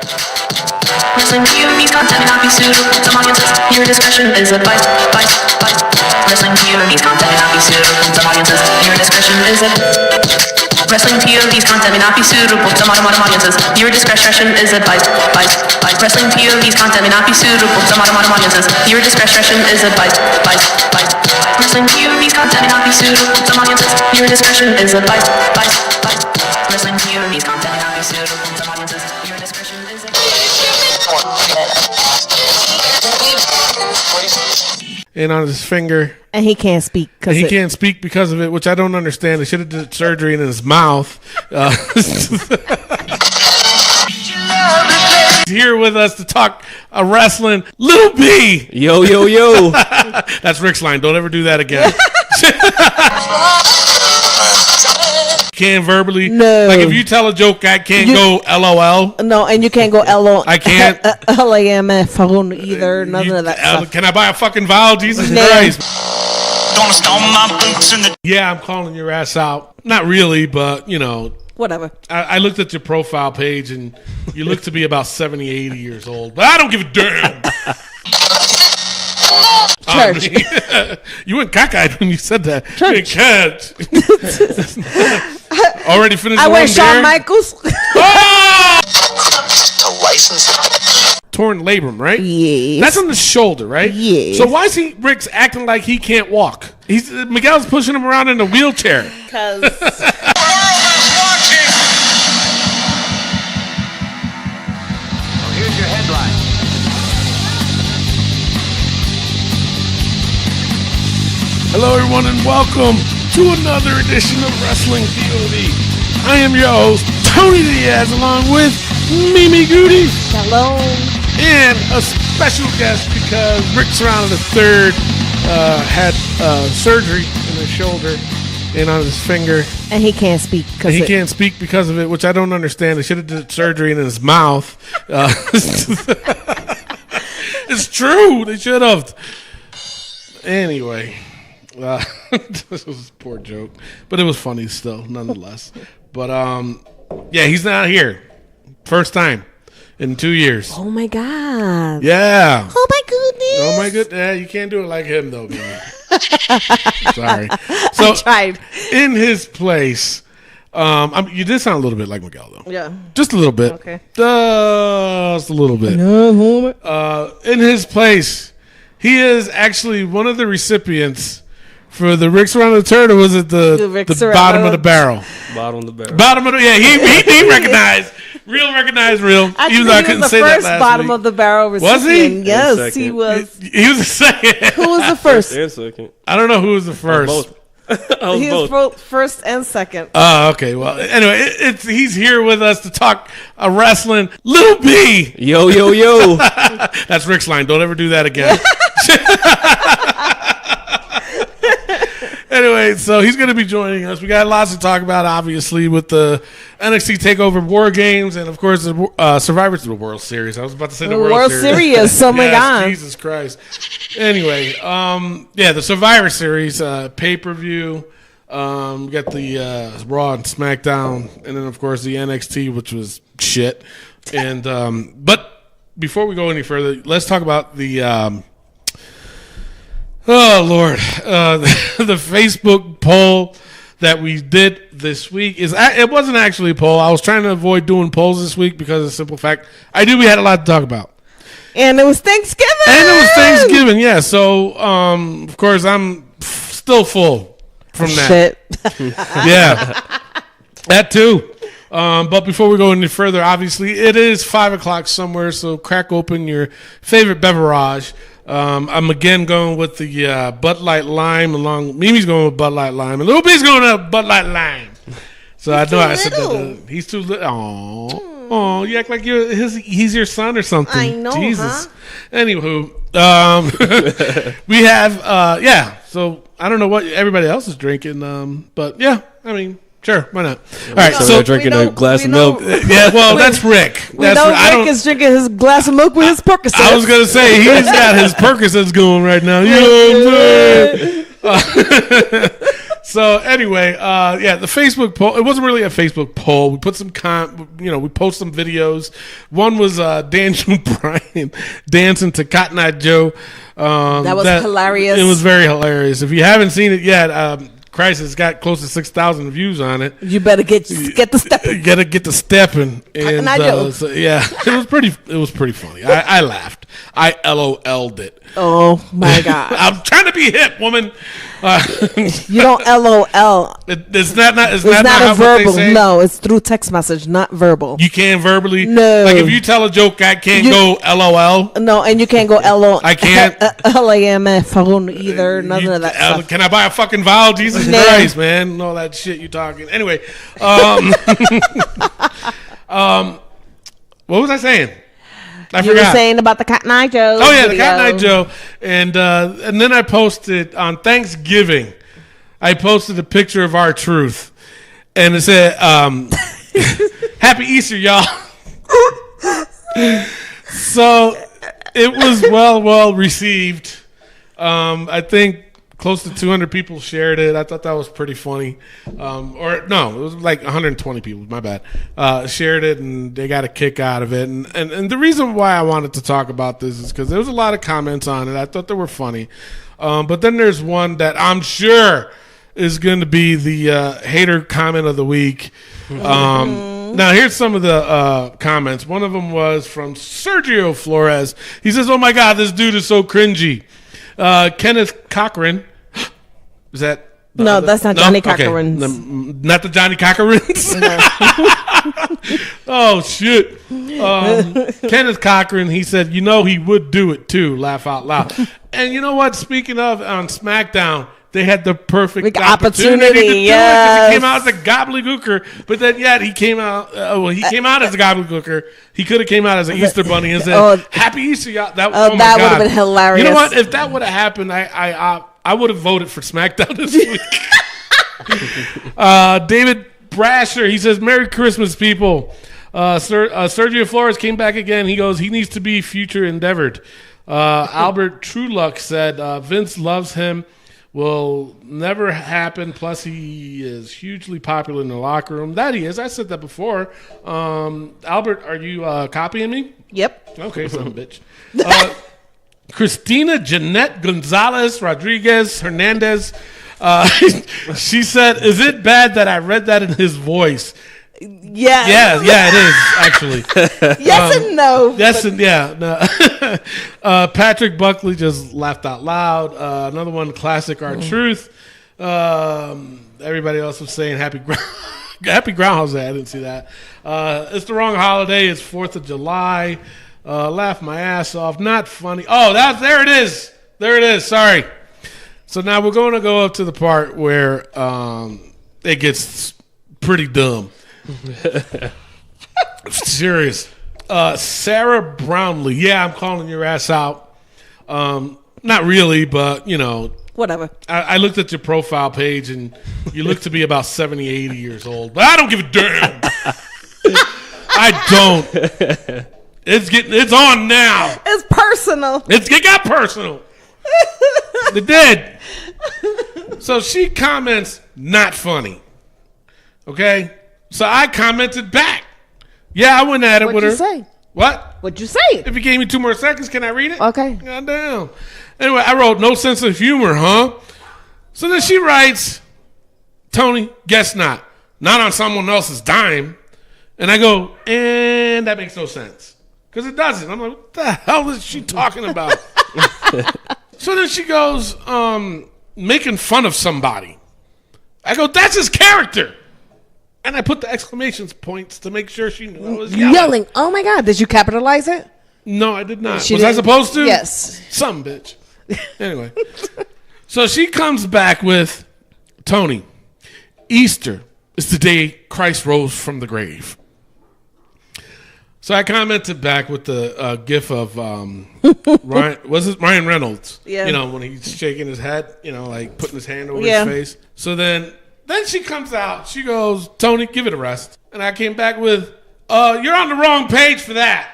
Wrestling POVs content may not be suitable to some audiences. Your discretion is advised. Wrestling POVs content may not be suitable to some audiences. Your discretion is advised. Wrestling POVs content may not be suitable to modern audiences. Your discretion is advised. Wrestling POVs content may not be suitable to modern audiences. Your discretion is advised. Wrestling POVs content may not be suitable to some audiences. Your discretion is advised. Wrestling POVs content may not be suitable to some audiences. Your discretion is and on his finger. And he can't speak. Can't speak because of it, which I don't understand. They should have did surgery in his mouth. Here with us to talk wrestling, Little B. Yo, yo, yo. That's Rick's line. Don't ever do that again. Can't verbally. No. Like if you tell a joke, I can't go LOL. No, and you can't go LO. I can't. LAMF either. None of that stuff. Can I buy a fucking vowel? Jesus Christ. Yeah, I'm calling your ass out. Not really, but, you know. Whatever. I looked at your profile page, and you look to be about 70, 80 years old. But I don't give a damn. Church. You went cockeyed when you said that. Church. Already finished. I went Shawn Michaels. Oh! To license. Torn labrum, right? Yes. That's on the shoulder, right? Yes. So why is Rick's acting like he can't walk? Miguel's pushing him around in a wheelchair. Because Here's your headline. Hello, everyone, and welcome to another edition of Wrestling POV. I am your host, Tony Diaz, along with Mimi Goody. hello. And a special guest because Ric Serrano III had surgery in his shoulder and on his finger. And he can't speak. Can't speak because of it, which I don't understand. They should have did surgery in his mouth. It's true. They should have. Anyway. This was a poor joke. But it was funny still, nonetheless. But, yeah, he's not here. First time. In 2 years. Oh my God. Yeah. Oh my goodness. Oh my goodness. Yeah, you can't do it like him though, man. Sorry. So I tried. In his place, you did sound a little bit like Miguel though. Yeah. Just a little bit. Okay. Just a little bit. In his place, he is actually one of the recipients for the Ric Serrano III, or was it the bottom of the barrel? Bottom of the barrel. Bottom of the, yeah, he recognized. Recognized real. Even though I couldn't say that last week. He was the first bottom of the barrel recipient. Was he? Yes, he was. He was the second. Who was the first? And second. I don't know who was the first. He was first and second. Oh, okay. Well, anyway, he's here with us to talk wrestling. Little B. Yo, yo, yo. That's Rick's line. Don't ever do that again. Anyway, so he's going to be joining us. We got lots to talk about, obviously, with the NXT Takeover War Games and, of course, the Survivor World Series. I was about to say the World Series. Oh, my God. Jesus Christ. Anyway, yeah, the Survivor Series pay-per-view. We got the Raw and Smackdown, and then, of course, the NXT, which was shit. And but before we go any further, let's talk about the oh, Lord. The Facebook poll that we did this week it wasn't actually a poll. I was trying to avoid doing polls this week because of the simple fact we had a lot to talk about. And it was Thanksgiving. Yeah. So, of course, I'm still full from that. Shit. Yeah. That too. But before we go any further, obviously, it is 5 o'clock somewhere, so crack open your favorite beverage. I'm again going with the Bud Light Lime. Mimi's going with Bud Light Lime, and Little B's going with Bud Light Lime. So I know I said that. He's too little. Oh, you act like he's your son or something. I know, Jesus. Huh? Anywho, we have So I don't know what everybody else is drinking. But yeah, I mean. Sure, why not? All right, so they're drinking a glass of milk. Yeah, well, that's Rick. Rick is drinking his glass of milk with his Percocets. I was gonna say he's got his Percocets going right now. You know what I'm saying? So anyway, the Facebook poll. It wasn't really a Facebook poll. We put some we post some videos. One was Daniel Bryan dancing to Cotton Eye Joe. That was hilarious. It was very hilarious. If you haven't seen it yet, Christ, it's got close to 6,000 views on it. You better get the stepping. You gotta get the stepping. And so, it was pretty funny. I laughed. I LOL'd it. Oh my God! I'm trying to be hip, woman. You don't LOL. It's not a verbal. No, it's through text message, not verbal. You can't verbally. No. Like if you tell a joke, I can't go LOL. No, and you can't go LOL. I can't LAMF either. None of that stuff. Can I buy a fucking vowel? Jesus Christ, man! All that shit you talking. Anyway, what was I saying? I forgot. You were saying about the Cotton Eye Joe. Oh yeah, the Cotton Eye Joe, and then I posted on Thanksgiving. I posted a picture of R-Truth, and it said, "Happy Easter, y'all." So it was well received. I think close to 200 people shared it. I thought that was pretty funny. Or no, it was like 120 people. My bad. Shared it, and they got a kick out of it. And the reason why I wanted to talk about this is because there was a lot of comments on it. I thought they were funny. But then there's one that I'm sure is going to be the hater comment of the week. Now, here's some of the comments. One of them was from Sergio Flores. He says, "Oh my God, this dude is so cringy." Kenneth Cochran. Is that? No, that's not Johnny Cochran's. Okay. Not the Johnny Cochran's? No. Oh, shit. Kenneth Cochran, he said, he would do it too, laugh out loud. And you know what? Speaking of, on SmackDown, they had the perfect opportunity to do it because he came out as a gobbledygooker. But then, he came out. He came out as a gobbledygooker. He could have came out as an Easter bunny and said, "Happy Easter, y'all." That would have been hilarious. You know what? If that would have happened, I would have voted for SmackDown this week. David Brasher, he says, "Merry Christmas, people." Sergio Flores came back again. He goes, "He needs to be future endeavored." Albert Trueluck said, "Vince loves him. Will never happen. Plus, he is hugely popular in the locker room." That he is. I said that before. Albert, are you copying me? Yep. Okay, son of a bitch. Christina Jeanette Gonzalez Rodriguez Hernandez. She said, "Is it bad that I read that in his voice?" Yeah, it is actually. Yes and no. Yes and no. Patrick Buckley just laughed out loud. Another one, classic R-Truth. Everybody else was saying happy Groundhog's Day. I didn't see that. It's the wrong holiday. It's 4th of July. Laugh my ass off. Not funny. Oh, there it is. There it is. Sorry. So now we're going to go up to the part where it gets pretty dumb. Serious. Sarah Brownlee. Yeah, I'm calling your ass out. Not really, but whatever. I looked at your profile page and you look to be about 70, 80 years old. But I don't give a damn. I don't. It's on now. It's personal. It got personal. It did. So she comments, "Not funny." Okay? So I commented back. Yeah, I went at it with her. What'd you say? What? What'd you say? If you gave me 2 more seconds, can I read it? Okay. Goddamn. Anyway, I wrote, "No sense of humor, huh?" So then she writes, "Tony, guess not. Not on someone else's dime." And I go, and that makes no sense. Because it doesn't. I'm like, what the hell is she talking about? So then she goes, making fun of somebody. I go, that's his character. And I put the exclamation points to make sure she knew I was yelling. Oh my God. Did you capitalize it? No, I did not. Was I supposed to? Yes. Some bitch. Anyway. So she comes back with, "Tony, Easter is the day Christ rose from the grave." So I commented back with the gif of Ryan Reynolds? Yeah. When he's shaking his head, like putting his hand over his face. So then she comes out. She goes, "Tony, give it a rest." And I came back with, "You're on the wrong page for that."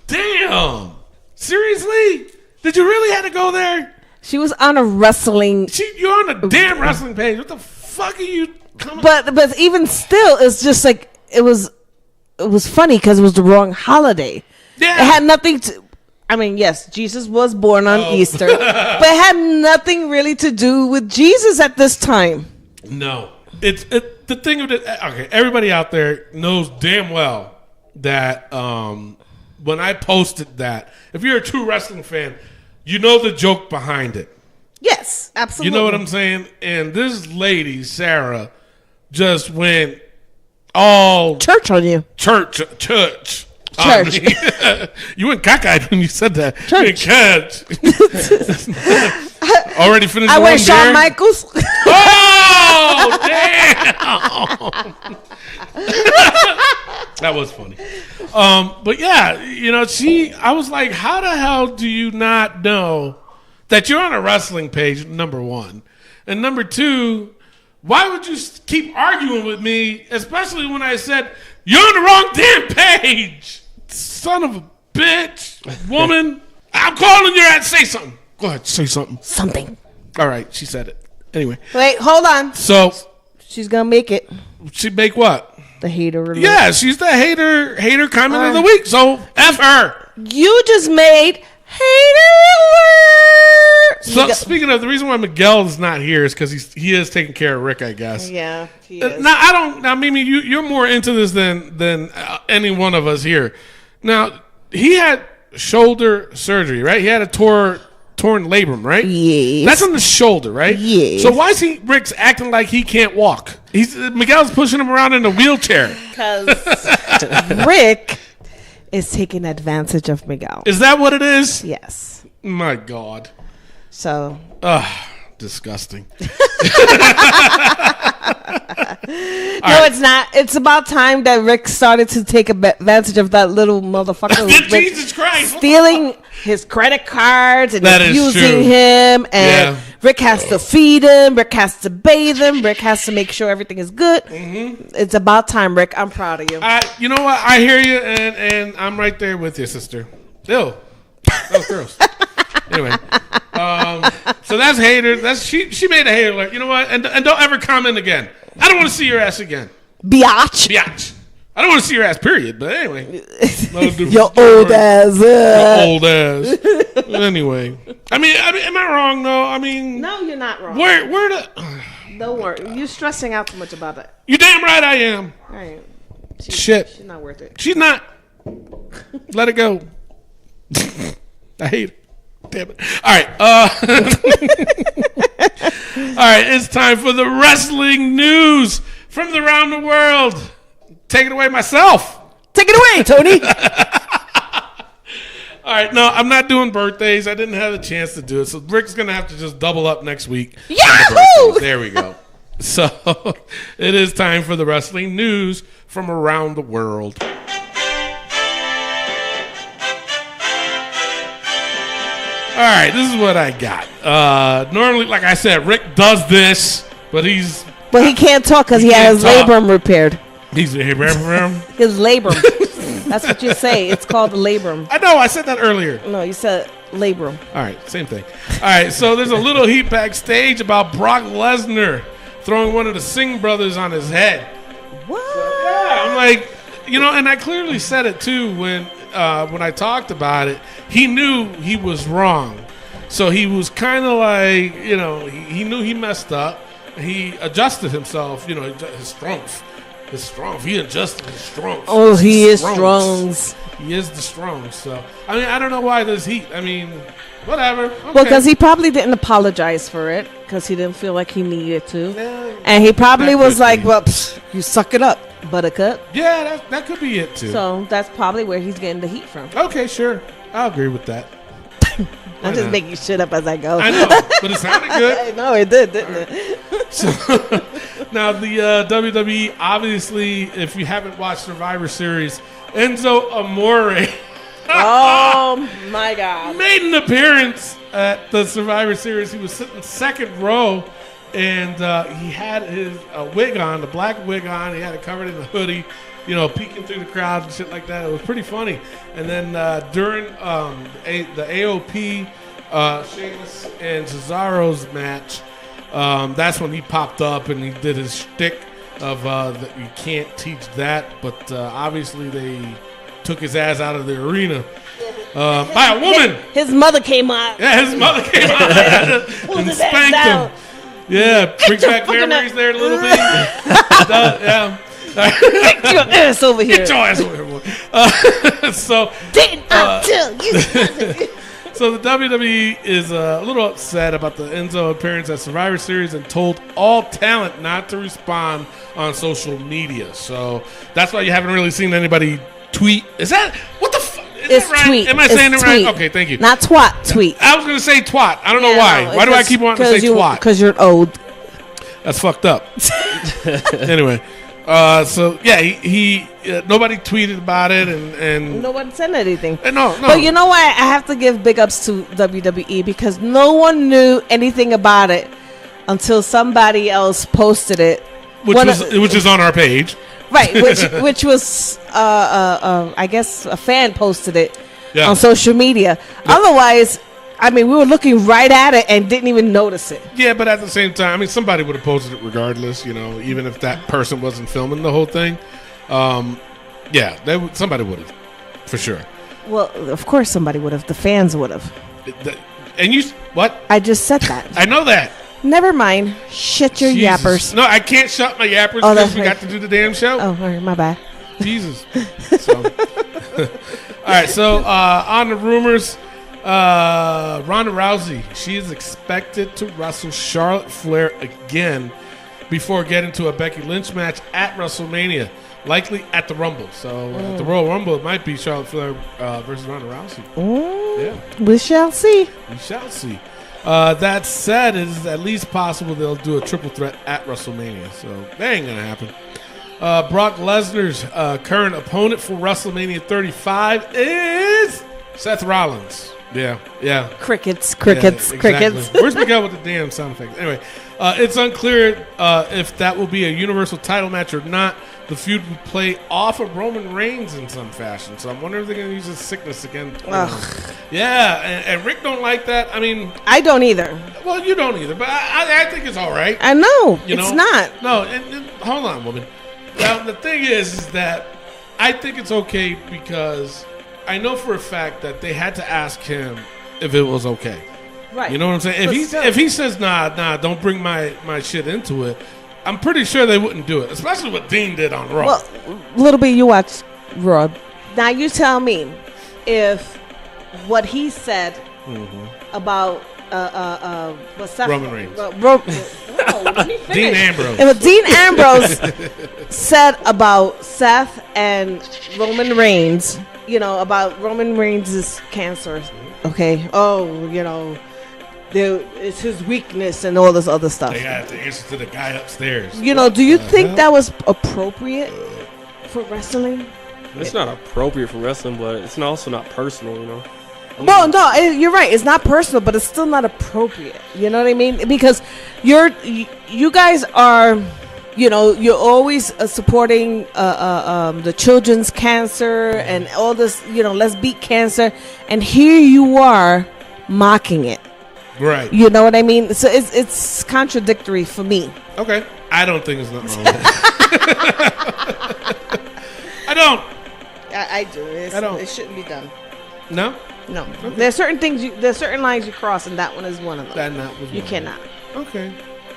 Damn. Seriously? Did you really have to go there? She was on a wrestling. You're on a damn wrestling page. What the fuck are you coming? But even still, it's just like it was funny because it was the wrong holiday. Yeah. It had nothing to. I mean, yes, Jesus was born on Easter, but it had nothing really to do with Jesus at this time. No, it's the thing of it. Okay, everybody out there knows damn well that when I posted that, if you're a true wrestling fan, you know the joke behind it. Yes, absolutely. You know what I'm saying? And this lady, Sarah, just went all church on you. Church. You went cockeyed when you said that. Church. Already finished. I went Shawn Michaels. Oh, damn. That was funny. But yeah, you know, I was like, how the hell do you not know that you're on a wrestling page, number one? And number two, why would you keep arguing with me, especially when I said, you're on the wrong damn page? Son of a bitch, woman. I'm calling your ass. Say something. Go ahead, say something. Something. All right, she said it. Anyway. Wait, hold on. So she's gonna make it. She make what? The hater alert. Yeah, she's the hater comment of the week. So F her. You just made hater alert. So speaking of, the reason why Miguel is not here is because he is taking care of Rick, I guess. Yeah, he is. Now I don't. Now Mimi, you're more into this than any one of us here. Now he had shoulder surgery, right? He had a torn labrum, right? Yes. That's on the shoulder, right? Yes. So why is Rick's acting like he can't walk? Miguel's pushing him around in a wheelchair. Because Rick is taking advantage of Miguel. Is that what it is? Yes. My God. So. Disgusting. No, it's not. It's about time that Rick started to take advantage of that little motherfucker. Jesus Christ. Stealing his credit cards and that abusing him. And Rick has to feed him. Rick has to bathe him. Rick has to make sure everything is good. Mm-hmm. It's about time, Rick. I'm proud of you. You know what? I hear you, and I'm right there with you, sister. Ew. That was gross. Anyway. So that's hater. She made a hater alert. You know what? And don't ever comment again. I don't want to see your ass again. Biatch. I don't want to see your ass, period. But anyway. Your old ass. Your old ass. Anyway. I mean, am I wrong, though? I mean. No, you're not wrong. Where the. Don't worry. You're stressing out too much about it. You're damn right I am. All right. Shit. She's not worth it. She's not. Let it go. I hate it. Damn it. All right. All right. It's time for the wrestling news from around the world. Take it away myself. Take it away, Tony. All right. No, I'm not doing birthdays. I didn't have a chance to do it. So Rick's going to have to just double up next week. Yahoo! There we go. So it is time for the wrestling news from around the world. All right, this is what I got. Normally, like I said, Rick does this, but he can't talk because he had his labrum repaired. His labrum? His labrum. That's what you say. It's called the labrum. I know. I said that earlier. No, you said labrum. All right, same thing. All right, so there's a little heat backstage about Brock Lesnar throwing one of the Singh brothers on his head. What? So, yeah, I'm like, and I clearly said it too when I talked about it. He knew he was wrong. So he was kind of like, he knew he messed up. He adjusted himself, his strength. He adjusted his strength. Oh, he is strong. He is the strong. So, I mean, I don't know why there's heat. I mean, whatever. Okay. Well, because he probably didn't apologize for it because he didn't feel like he needed to. Yeah, and he probably was like, well, you suck it up, buttercup. Yeah, that could be it, too. So that's probably where he's getting the heat from. Okay, sure. I'll agree with that. I'm just making shit up as I go. I know, but it sounded good. I know it did, didn't it? So, now, the WWE, obviously, if you haven't watched Survivor Series, Enzo Amore oh, my God. made an appearance at the Survivor Series. He was sitting second row, and he had his wig on, the black wig on. He had it covered in a hoodie, peeking through the crowd and shit like that. It was pretty funny. And then during the AOP Sheamus and Cesaro's match. That's when he popped up and he did his shtick of that you can't teach that, but obviously they took his ass out of the arena by a woman. His mother came out. Yeah, his mother came out and spanked him. Yeah, brings back memories there a little bit. Yeah. Get your ass over here. Get your ass over here, boy. So didn't I tell you? So the WWE is a little upset about the Enzo appearance at Survivor Series and told all talent not to respond on social media. So that's why you haven't really seen anybody tweet. Is that what the fuck? It's right? tweet. Am I saying it right? Okay, thank you. Not twat, tweet. I was going to say twat. I don't know why. No, why do I keep wanting to say twat? Because you're old. That's fucked up. Anyway. So yeah, he nobody tweeted about it, and no one said anything. No. But you know why I have to give big ups to WWE, because no one knew anything about it until somebody else posted it, which is on our page, right? Which was I guess a fan posted it on social media. Yeah. Otherwise, I mean, we were looking right at it and didn't even notice it. Yeah, but at the same time, I mean, somebody would have posted it regardless, even if that person wasn't filming the whole thing. Yeah, somebody would have, for sure. Well, of course somebody would have. The fans would have. And you, what? I just said that. I know that. Never mind. Shut your yappers. No, I can't shut my yappers because we got to do the damn show. Oh, all right, my bad. Jesus. So. All right, so on the rumors... Ronda Rousey, she is expected to wrestle Charlotte Flair again before getting to a Becky Lynch match at WrestleMania, likely at the Rumble. So at the Royal Rumble, it might be Charlotte Flair versus Ronda Rousey. Yeah, we shall see. We shall see. That said, it is at least possible they'll do a triple threat at WrestleMania. So that ain't gonna happen. Brock Lesnar's current opponent for WrestleMania 35 is Seth Rollins. Yeah. Crickets. Yeah, exactly. Where's Miguel with the damn sound effects? Anyway, it's unclear if that will be a Universal title match or not. The feud will play off of Roman Reigns in some fashion. So I'm wondering if they're going to use his sickness again. Yeah, and Rick don't like that. I mean... I don't either. Well, you don't either, but I think it's all right. I know. It's not. No, and hold on, woman. Now, the thing is that I think it's okay because... I know for a fact that they had to ask him if it was okay. Right. You know what I'm saying? If he says nah, don't bring my shit into it, I'm pretty sure they wouldn't do it. Especially what Dean did on Raw. Well, a little bit you watch Raw. Now you tell me if what he said about what's that? Roman Reigns. Dean Ambrose. And what Dean Ambrose said about Seth and Roman Reigns. About Roman Reigns' cancer. Okay. Oh, it's his weakness and all this other stuff. They got to answer to the guy upstairs. Do you think that was appropriate for wrestling? It's not appropriate for wrestling, but it's also not personal, Well, no, you're right. It's not personal, but it's still not appropriate. You know what I mean? Because you guys are... you're always supporting the children's cancer and all this, let's beat cancer. And here you are mocking it. Right. You know what I mean? So it's contradictory for me. Okay. I don't think there's nothing wrong with that. I don't. I do. I don't. It shouldn't be done. No? No. Okay. There's certain lines you cross, and that one is one of them. You cannot. Okay.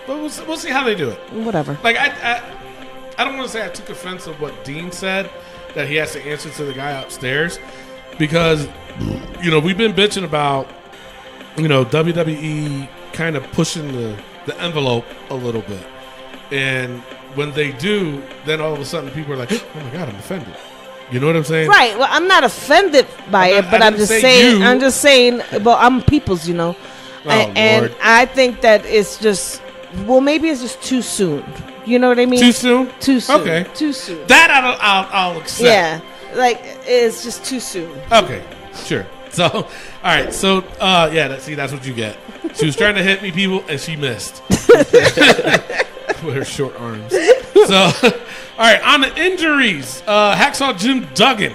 But we'll see how they do it. Whatever. Like, I don't want to say I took offense of what Dean said, that he has to answer to the guy upstairs. Because, we've been bitching about, WWE kind of pushing the envelope a little bit. And when they do, then all of a sudden people are like, oh my God, I'm offended. You know what I'm saying? Right. Well, I'm not offended by it, but I'm just saying, well, I'm people's, Oh, and Lord. I think that it's just, well, maybe it's just too soon. You know what I mean? Too soon? Too soon. Okay. Too soon. That I'll accept. Yeah. Like, it's just too soon. Okay. Sure. So, all right. So, that's what you get. She was trying to hit me, people, and she missed. With her short arms. So, all right. On the injuries, Hacksaw Jim Duggan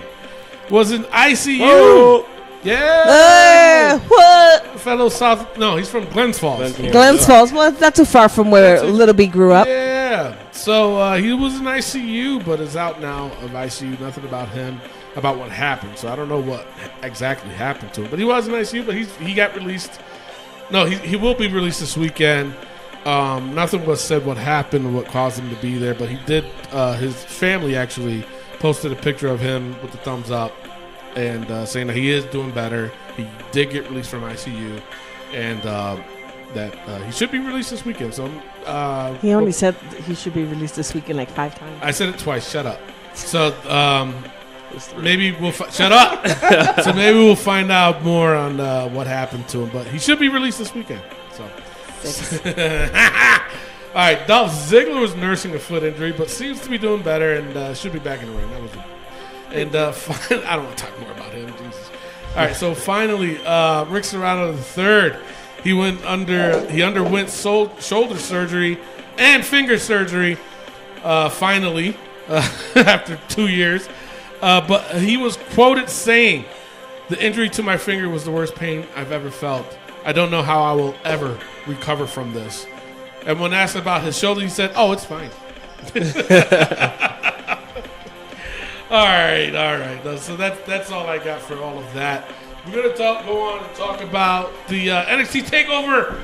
was in ICU. Oh. Yeah. What? fellow South. No, he's from Glens Falls. Glens Falls. Well, not too far from where Little B grew up. Yeah. So he was in ICU, but is out now of ICU. Nothing about him, about what happened. So I don't know what exactly happened to him. But he was in ICU, but he got released. No, he will be released this weekend. Nothing was said what happened or what caused him to be there, but he did. His family actually posted a picture of him with the thumbs up and saying that he is doing better. He did get released from ICU, and that he should be released this weekend. So He only said he should be released this weekend like 5 times. I said it twice. Shut up. So maybe we'll shut up. So maybe we'll find out more on what happened to him. But he should be released this weekend. So. All right, Dolph Ziggler was nursing a foot injury, but seems to be doing better and should be back in the ring. That was it. And I don't want to talk more about him. Jesus. All right, so finally, Ric Serrano III, he underwent shoulder surgery and finger surgery. Finally, after 2 years, but he was quoted saying, "The injury to my finger was the worst pain I've ever felt. I don't know how I will ever recover from this." And when asked about his shoulder, he said, "Oh, it's fine." All right. So that's all I got for all of that. We're gonna go on and talk about the NXT Takeover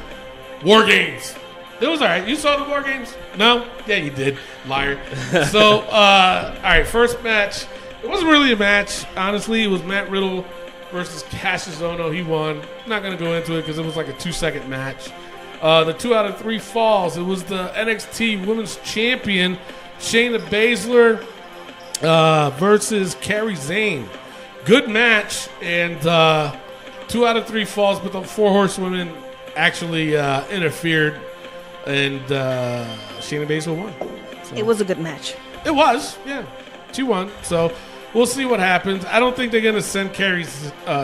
War Games. It was all right. You saw the War Games? No? Yeah, you did, liar. So, all right, first match. It wasn't really a match, honestly. It was Matt Riddle versus Cassius Ohno. He won. Not going to go into it because it was like a 2-second match. The 2 out of 3 falls. It was the NXT Women's Champion, Shayna Baszler versus Kairi Sane. Good match, and 2 out of 3 falls, but the 4 horsewomen actually interfered, and Shayna Baszler won. So. It was a good match. It was, yeah. She won, so we'll see what happens. I don't think they're going to send Kairi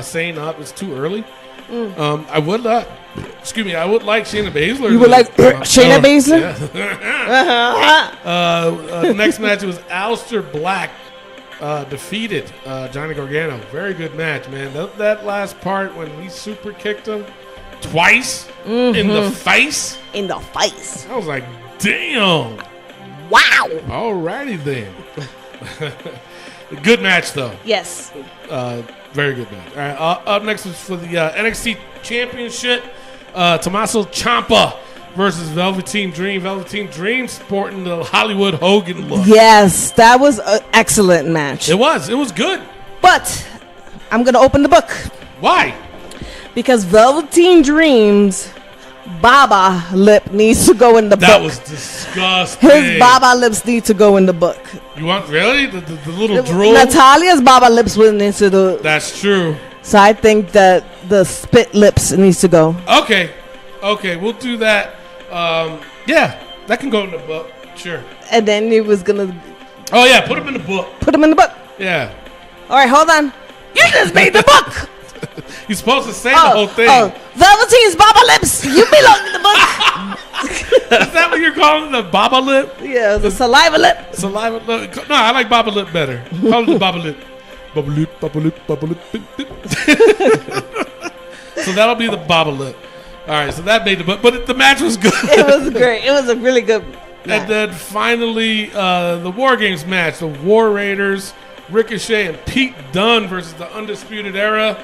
Sane up. It's too early. I would like Shayna Baszler. You would like Shayna Baszler? Yeah. The next match was Aleister Black defeated Johnny Gargano. Very good match, man. That last part when he super kicked him twice in the face. In the face. I was like, damn. Wow. Alrighty then. Good match, though. Yes. Very good match. All right, up next is for the NXT Championship. Tommaso Ciampa versus Velveteen Dream. Velveteen Dream sporting the Hollywood Hogan look. Yes, that was an excellent match. It was. It was good. But I'm going to open the book. Why? Because Velveteen Dream's Baba lip needs to go in the book. That was disgusting. His Baba lips need to go in the book. You want really the little drool? Natalia's Baba lips went into the. That's true. So I think that the spit lips needs to go. Okay, we'll do that. Yeah, that can go in the book. Sure. And then he was gonna. Oh yeah, put him in the book. Put him in the book. Yeah. All right, hold on. You just made the book. You're supposed to say the whole thing. Velveteen's Baba lips. You belong in the book. Is that what you're calling the Baba lip? Yeah, the saliva lip. Saliva lip. No, I like Baba lip better. Call it the Baba lip. Baba lip, Baba lip, Baba lip. So that'll be the Baba lip. All right, so that made the book. But the match was good. It was great. It was a really good match. And then finally, the War Games match. The War Raiders, Ricochet, and Pete Dunne versus the Undisputed Era.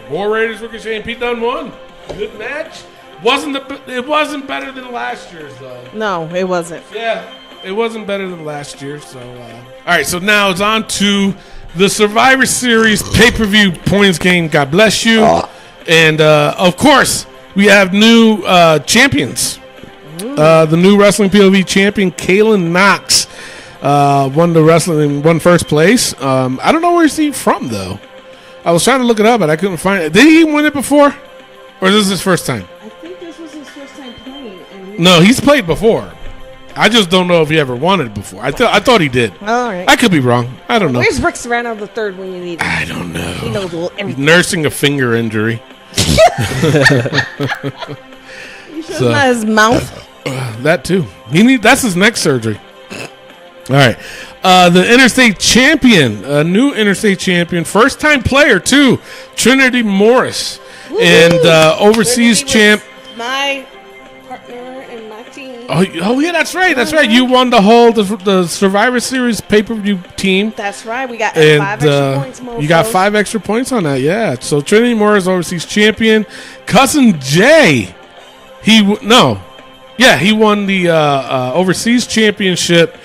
War Raiders, Ricochet, and Pete Dunne won. Good match. It wasn't better than last year's though. No, it wasn't. Yeah, it wasn't better than last year. So, all right. So now it's on to the Survivor Series pay-per-view points game. God bless you. And of course, we have new champions. The new wrestling POV champion, Kayla Knox, won first place. I don't know where he's from though. I was trying to look it up, but I couldn't find it. Did he win it before? Or is this his first time? I think this was his first time playing. No, he's played before. I just don't know if he ever won it before. I thought he did. All right. I could be wrong. I don't know. Where's Ric Serrano the third when you need him? I don't know. He knows everything. Nursing a finger injury. You sure it's not his mouth? That too. That's his neck surgery. All right. The Interstate Champion, a new Interstate Champion, first-time player too, Trinity Morris. And overseas champ. My partner and my team. Oh yeah, that's right. That's right. You won the Survivor Series pay-per-view team. That's right. We got And 5 extra points, mofos. you got 5 extra points on that. Yeah. So Trinity Moore is overseas champion. Cousin Jay, he won the overseas championship,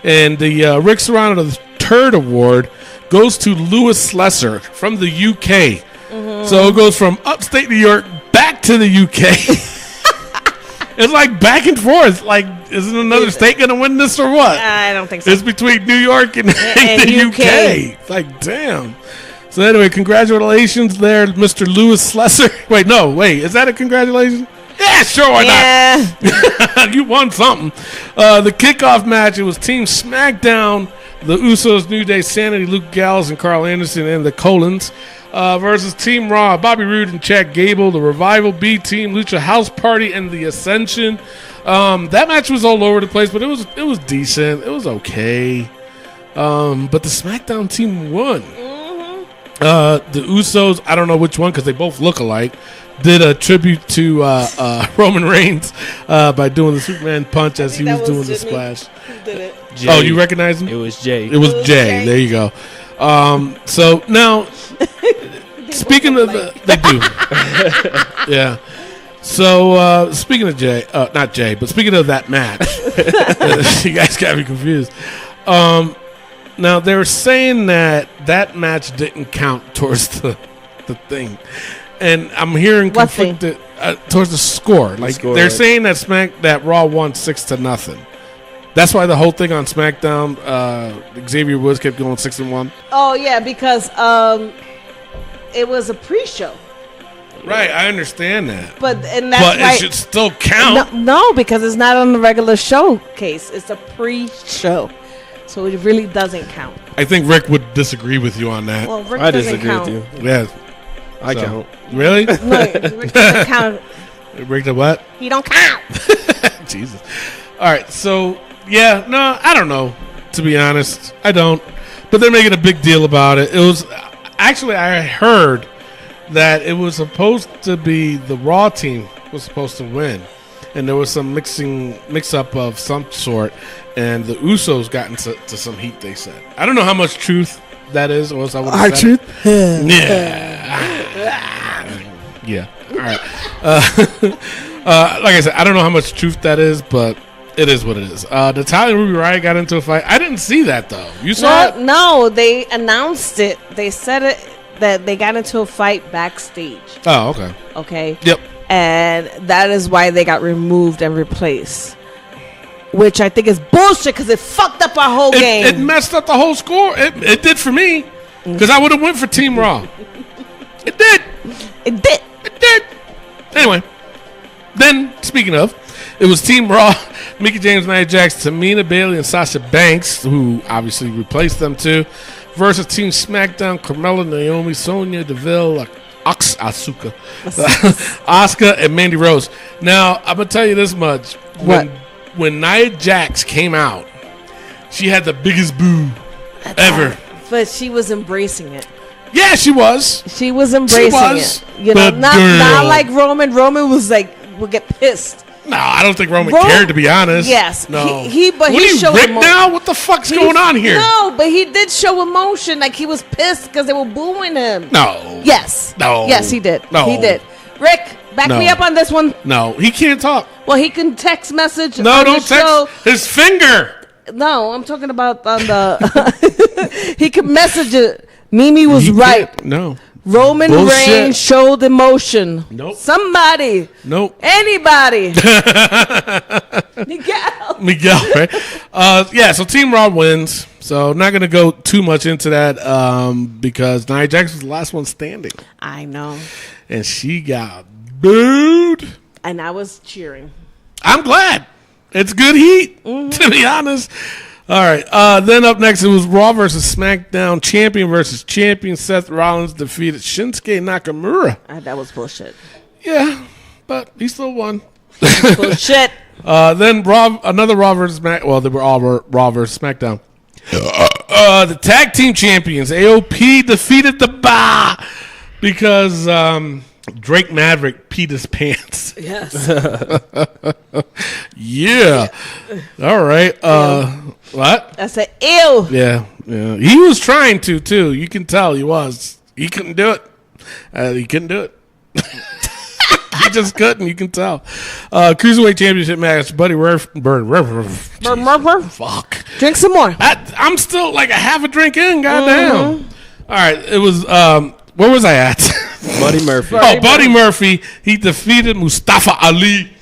and the Ric Serrano the third award goes to Louis Slesser from the UK. So it goes from upstate New York back to the UK. It's like back and forth. Like, isn't another state going to win this or what? I don't think so. It's between New York and the UK. It's like, damn. So anyway, congratulations there, Mr. Louis Slesser. Wait, is that a congratulations? Yeah, sure, why not? You won something. The kickoff match, it was Team Smackdown, the Usos, New Day, Sanity, Luke Gallows, and Carl Anderson, and the Colons. Versus Team Raw, Bobby Roode and Chad Gable, the Revival, B Team, Lucha House Party, and the Ascension. That match was all over the place, but it was decent. It was okay. But the SmackDown team won. The Usos, I don't know which one because they both look alike, did a tribute to Roman Reigns by doing the Superman punch as he was doing the splash. Who did it? Jay. Oh, you recognize him? It was Jay. It was Jay. There you go. So now, speaking of they do, yeah. So speaking of Jay, not Jay, but speaking of that match, you guys got me confused. Now they're saying that match didn't count towards the thing, and I'm hearing What thing? conflicted towards the score. Like score, they're right. saying that Raw won 6-0. That's why the whole thing on SmackDown, Xavier Woods kept going 6-1. Oh yeah, because it was a pre-show. Right, I understand that. But that's But why it should still count. no, because it's not on the regular showcase. It's a pre-show, so it really doesn't count. I think Rick would disagree with you on that. Well, Rick I doesn't disagree count. with you. Yeah. I So- count. Really? No, Rick doesn't count. Rick the what? He don't count. Jesus. All right, so, yeah, no, I don't know, to be honest. I don't. But they're making a big deal about it. It was, actually, I heard that it was supposed to be the Raw team was supposed to win. And there was some mix-up of some sort. And the Usos got into some heat, they said. I don't know how much truth that is, or else I would have said it. Yeah. All right. Like I said, I don't know how much truth that is, but it is what it is. Natalya and Ruby Riott got into a fight. I didn't see that, though. You saw it? No, they announced it. They said it that they got into a fight backstage. Oh, okay. Okay. Yep. And that is why they got removed and replaced. Which I think is bullshit because it fucked up our whole game. It messed up the whole score. It did for me because I would have went for Team Raw. It did. It did. It did. Anyway, then speaking of, it was Team Raw, Mickie James, Nia Jax, Tamina, Bayley, and Sasha Banks, who obviously replaced them too, versus Team SmackDown, Carmella, Naomi, Sonya Deville, Asuka, Asuka, and Mandy Rose. Now, I'm going to tell you this much. What? When Nia Jax came out, she had the biggest boo ever. But she was embracing it. Yeah, she was. She was embracing was. it. You know, But not girl. like Roman. Roman was like, would get pissed. No, I don't think Roman Roman- cared, to be honest. Yes. No. But he What are you, showed Rick emotion. now? What the fuck's going on here? No, but he did show emotion. Like he was pissed because they were booing him. No. Yes. No. Yes, he did. No. He did. Rick, back No. me up on this one. No, he can't talk. Well, he can text message. No, on don't the show. text his finger. No, I'm talking about on the. He could message it. Mimi was He right. can't. No. Roman Bullshit. Reigns showed emotion. Nope. Somebody. Nope. Anybody. Miguel. Miguel, right? Yeah, so Team Raw wins. So not going to go too much into that because Nia Jax was the last one standing. I know. And she got booed. And I was cheering. I'm glad. It's good heat, to be honest. All right. Then up next, it was Raw versus SmackDown. Champion versus champion. Seth Rollins defeated Shinsuke Nakamura. That was bullshit. Yeah, but he still won. Bullshit. Then another Raw versus well, they were all Raw versus SmackDown. The tag team champions, AOP, defeated the Bar because Drake Maverick peed his pants. Yes. Yeah. All right. What? I said, ew. Yeah. He was trying to too. You can tell he was. He couldn't do it. He couldn't do it. He just couldn't. You can tell. Cruiserweight Championship match. Buddy Fuck. Drink some more. I'm still like a half a drink in. Goddamn. All right. It was. Where was I at? Buddy Murphy. Buddy Murphy. He defeated Mustafa Ali.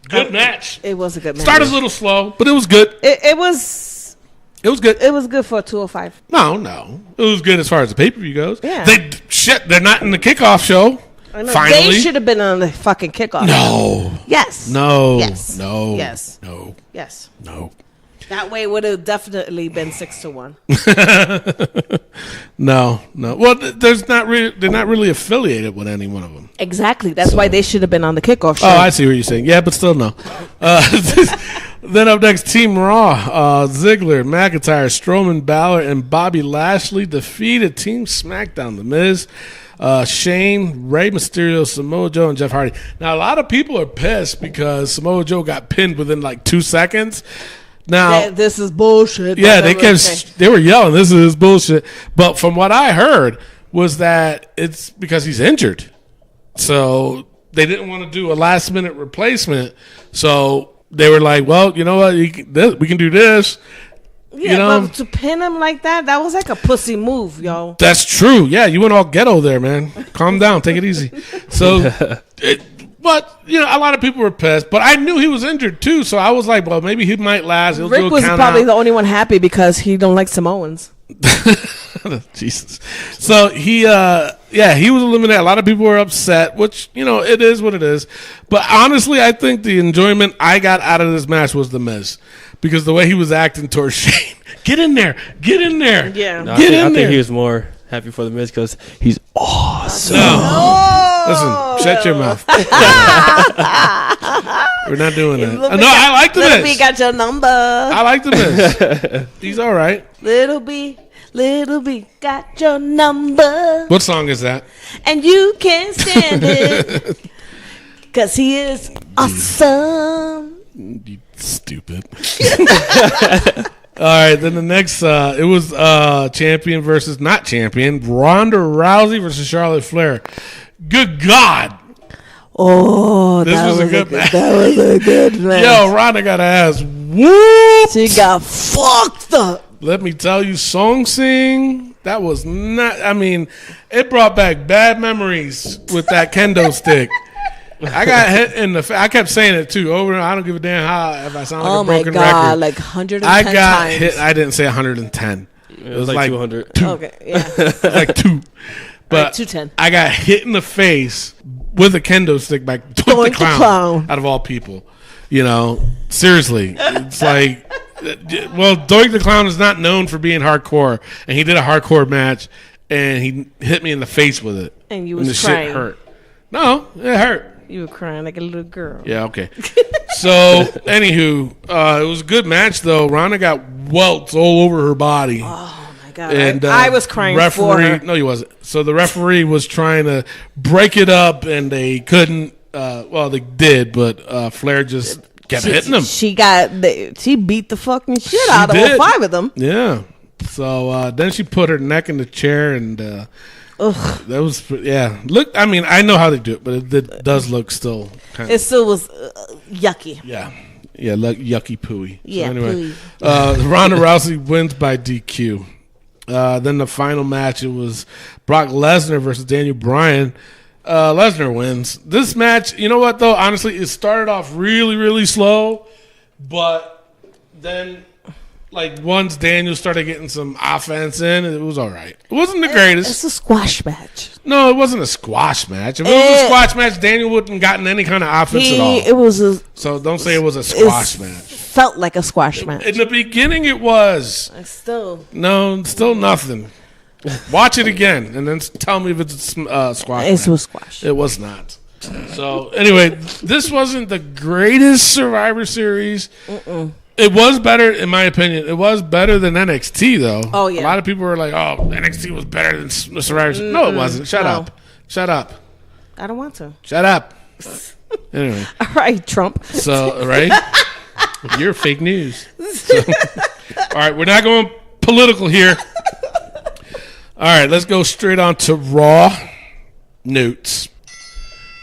Good match. It was a good match. Started a little slow, but it was good. It was. It was good. It was good for a 205. No. It was good as far as the pay-per-view goes. Yeah. They're not in the kickoff show. I know. Finally. They should have been on the fucking kickoff. No. Yes. No. Yes. No. Yes. No. Yes. No. That way would have definitely been 6-1. No. Well, they're not really affiliated with any one of them. Exactly. That's why they should have been on the kickoff show. Oh, I see what you're saying. Yeah, but still no. Then up next, Team Raw. Ziggler, McIntyre, Strowman, Balor, and Bobby Lashley defeated Team SmackDown. The Miz, Shane, Rey Mysterio, Samoa Joe, and Jeff Hardy. Now, a lot of people are pissed because Samoa Joe got pinned within like 2 seconds. Now, this is bullshit. Yeah, they were yelling, "This is bullshit." But from what I heard was that it's because he's injured, so they didn't want to do a last minute replacement. So they were like, "Well, you know what? We can do this." Yeah, you know, but to pin him like that was like a pussy move, yo. That's true. Yeah, you went all ghetto there, man. Calm down, take it easy. So. But, you know, a lot of people were pissed. But I knew he was injured, too. So I was like, well, maybe he might last. Rick was probably the only one happy because he don't like Samoans. Jesus. So he was eliminated. A lot of people were upset, which, you know, it is what it is. But honestly, I think the enjoyment I got out of this match was The Miz. Because the way he was acting towards Shane. Get in there. Yeah. No, Get in I there. think he was more happy for The Miz because he's awesome. No. Listen, shut your mouth. We're not doing that. No, I like The Miz. Little B got your number. I like The Miz. He's all right. Little B got your number. What song is that? And you can't stand it. Because he is awesome. You stupid. All right, then the next, it was champion versus not champion. Ronda Rousey versus Charlotte Flair. Good God. Oh, This was a good match. That was a good match. Yo, Ronda got her ass whooped. She got fucked up. Let me tell you, Song Sing, that was not, I mean, it brought back bad memories with that kendo stick. I got hit in the I kept saying it too over and I don't give a damn how if I sound like a broken record. Oh my God, like 110 I got times. hit. I didn't say 110. It was like 200. 2. Okay, yeah. Like 2. But Right, 210. I got hit in the face with a kendo stick by Doink the Clown, out of all people. You know, seriously. It's like, well, Doink the Clown is not known for being hardcore. And he did a hardcore match and he hit me in the face with it. And you the was crying. shit hurt. No, it hurt. You were crying like a little girl. Yeah, okay. So, anywho, it was a good match, though. Ronda got welts all over her body. Oh, my God. And I was crying for her. No, he wasn't. So, the referee was trying to break it up, and they couldn't. Well, they did, but Flair just kept hitting them. She beat the fucking shit out of all 5 of them. Yeah. So, then she put her neck in the chair, and... Ugh. That was, yeah. Look, I mean, I know how they do it, but it does look still kind of. It still was yucky. Yeah. Yeah, like yucky pooey. Yeah, so anyway, Ronda Rousey wins by DQ. Then the final match, it was Brock Lesnar versus Daniel Bryan. Lesnar wins. This match, you know what, though? Honestly, it started off really, really slow, but then... Like, once Daniel started getting some offense in, it was all right. It wasn't the greatest. It's a squash match. No, it wasn't a squash match. If it was a squash match, Daniel wouldn't have gotten any kind of offense at all. It was so don't say it was a squash match. Felt like a squash match. In the beginning, it was. No, still nothing. Watch it again, and then tell me if it's a squash match. It was squash. It was not. So, anyway, this wasn't the greatest Survivor Series. It was better, in my opinion. It was better than NXT, though. Oh, yeah. A lot of people were like, oh, NXT was better than Survivor Series. No, it wasn't. Shut up. I don't want to. Shut up. Anyway. All right, Trump. So, right? You're fake news. So, all right, we're not going political here. All right, let's go straight on to Raw notes.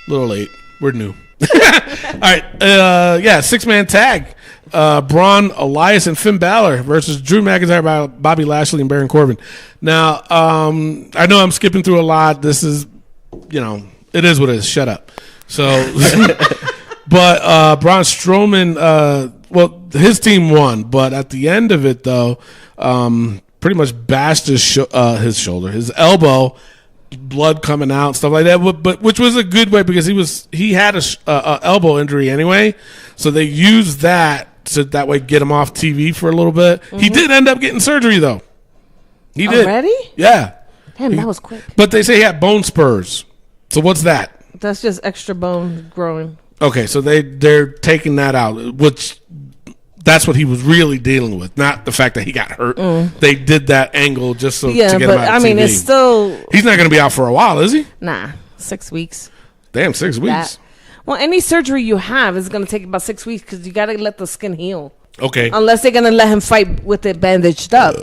A little late. We're new. All right, 6-man tag. Braun, Elias, and Finn Balor versus Drew McIntyre, Bobby Lashley, and Baron Corbin. Now, I know I'm skipping through a lot. This is, it is what it is. Shut up. So, but Braun Strowman, his team won, but at the end of it, though, pretty much bashed his shoulder, his elbow, blood coming out and stuff like that. But which was a good way because he had a elbow injury anyway, so they used that to that way get him off TV for a little bit. Mm-hmm. He did end up getting surgery though. He did. Already? Yeah. Damn, that was quick. But they say he had bone spurs. So what's that? That's just extra bone growing. Okay, so they're taking that out, which that's what he was really dealing with, not the fact that he got hurt. They did that angle just to get him out of TV. I mean, it's still... He's not going to be out for a while, is he? Nah, 6 weeks. Damn, 6 weeks. Well, any surgery you have is going to take about 6 weeks because you got to let the skin heal. Okay. Unless they're going to let him fight with it bandaged up,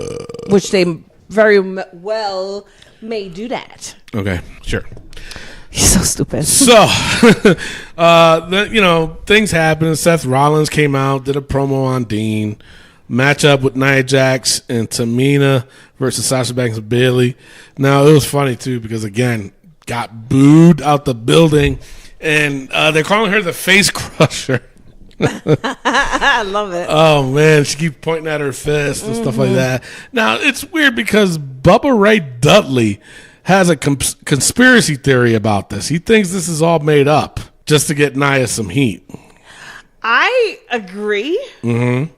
which they very well may do that. Okay, sure. He's so stupid. So, things happen. Seth Rollins came out, did a promo on Dean. Matchup with Nia Jax and Tamina versus Sasha Banks and Bayley. Now, it was funny, too, because, again, got booed out the building. And they're calling her the face crusher. I love it. Oh, man. She keeps pointing at her fist and stuff like that. Now, it's weird because Bubba Ray Dudley has a conspiracy theory about this. He thinks this is all made up just to get Nia some heat. I agree. Mm-hmm.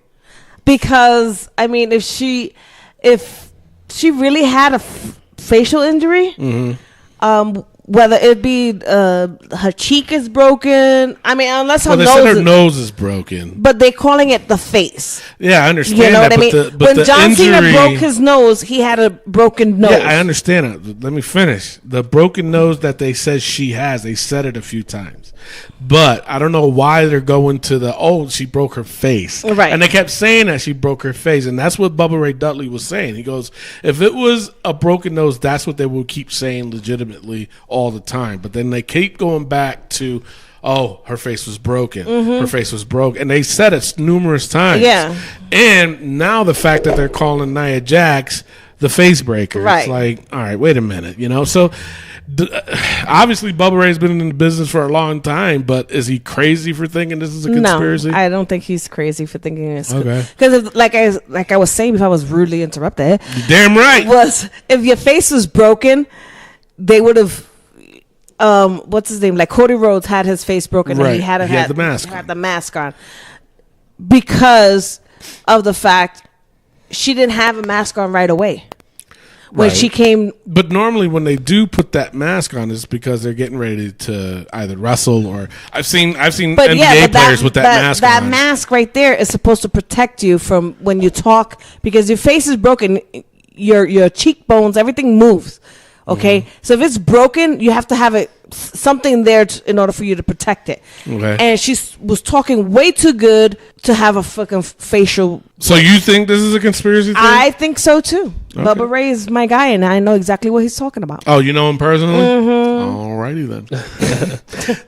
Because, I mean, if she really had a facial injury, whether it be her cheek is broken, I mean, unless her nose is broken. But they're calling it the face. Yeah, I understand you know that. What I mean? When John Cena broke his nose, he had a broken nose. Yeah, I understand it. Let me finish. The broken nose that they said she has, they said it a few times. But I don't know why they're going to she broke her face. Right. And they kept saying that she broke her face. And that's what Bubba Ray Dudley was saying. He goes, if it was a broken nose, that's what they will keep saying legitimately all the time. But then they keep going back to, her face was broken. Her face was broke. And they said it numerous times. Yeah. And now the fact that they're calling Nia Jax the face breaker. Right. It's like, all right, wait a minute. So obviously Bubba Ray's been in the business for a long time, but is he crazy for thinking this is a conspiracy? No, I don't think he's crazy for thinking this. Okay. Because like I was saying before I was rudely interrupted. You're damn right. Was if your face was broken, they would have what's his name? Like Cody Rhodes had his face broken and he had the mask. Had the mask on. Because of the fact she didn't have a mask on right away. When she came, but normally when they do put that mask on, it's because they're getting ready to either wrestle or I've seen NBA players with that mask on. That mask right there is supposed to protect you from when you talk because your face is broken, your cheekbones, everything moves. Okay, so if it's broken, you have to have something there in order for you to protect it. Okay, and she was talking way too good to have a fucking facial. So you think this is a conspiracy theory? I think so too. Okay. Bubba Ray is my guy, and I know exactly what he's talking about. Oh, you know him personally? Mm-hmm. Alrighty then.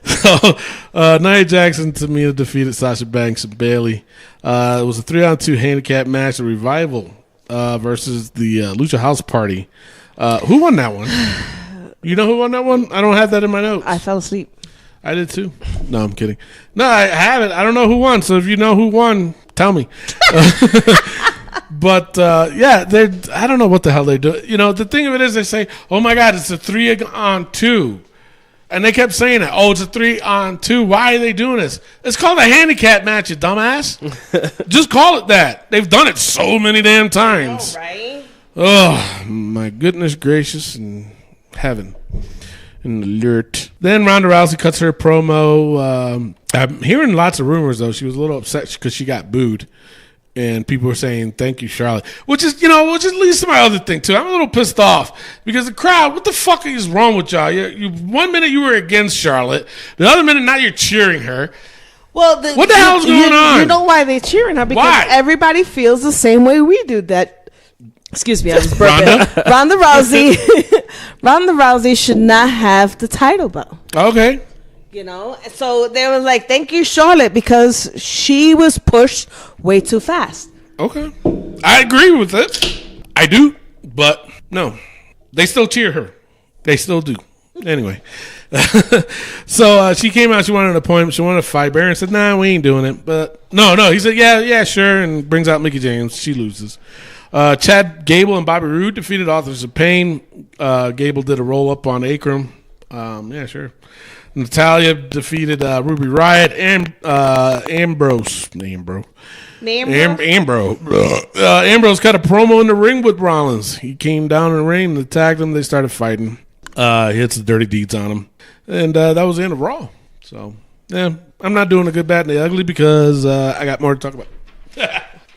So Nia Jax and Tamina defeated Sasha Banks and Bayley. It was a 3-on-2 handicap match. The Revival versus the Lucha House Party. Who won that one? You know who won that one? I don't have that in my notes. I fell asleep. I did too. No, I'm kidding. No, I haven't. I don't know who won. So if you know who won, tell me. But I don't know what the hell they do. The thing of it is they say, oh my God, it's a 3-on-2. And they kept saying that. Oh, it's a 3-on-2. Why are they doing this? It's called a handicap match, you dumbass. Just call it that. They've done it so many damn times. Oh, right? Oh, my goodness gracious in heaven. And alert. Then Ronda Rousey cuts her promo. I'm hearing lots of rumors, though. She was a little upset because she got booed. And people were saying, thank you, Charlotte. Which leads to my other thing, too. I'm a little pissed off because the crowd, what the fuck is wrong with y'all? You 1 minute you were against Charlotte. The other minute, now you're cheering her. Well, what the hell is going on? You know why they're cheering her? Because everybody feels the same way we do. Excuse me, I was burping. Ronda Rousey. Ronda Rousey should not have the title belt. Okay. So they were like, thank you, Charlotte, because she was pushed way too fast. Okay. I agree with it. I do, but no. They still cheer her. They still do. Anyway. So she came out, she wanted an appointment, she wanted to fight. Baron said, nah, we ain't doing it. But no, he said, yeah, sure, and brings out Mickie James. She loses. Chad Gable and Bobby Roode defeated Authors of Pain. Gable did a roll-up on Akram. Yeah, sure. Natalia defeated Ruby Riott and Ambrose. Ambrose cut a promo in the ring with Rollins. He came down in the ring and attacked him. They started fighting. He hits the dirty deeds on him. And that was the end of Raw. So, yeah, I'm not doing a good, bad, and the ugly because I got more to talk about.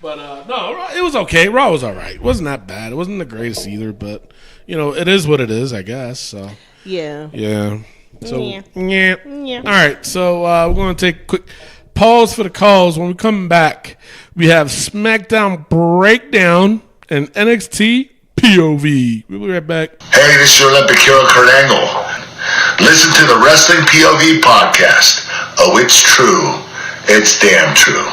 But, no, it was okay. Raw was all right. It wasn't that bad. It wasn't the greatest either, but, it is what it is, I guess. So, yeah. So, yeah. All right, so we're going to take a quick pause for the calls. When we come back, we have SmackDown Breakdown and NXT POV. We'll be right back. Hey, this is your Olympic hero, Kurt Angle. Listen to the Wrestling POV podcast. Oh, it's true. It's damn true.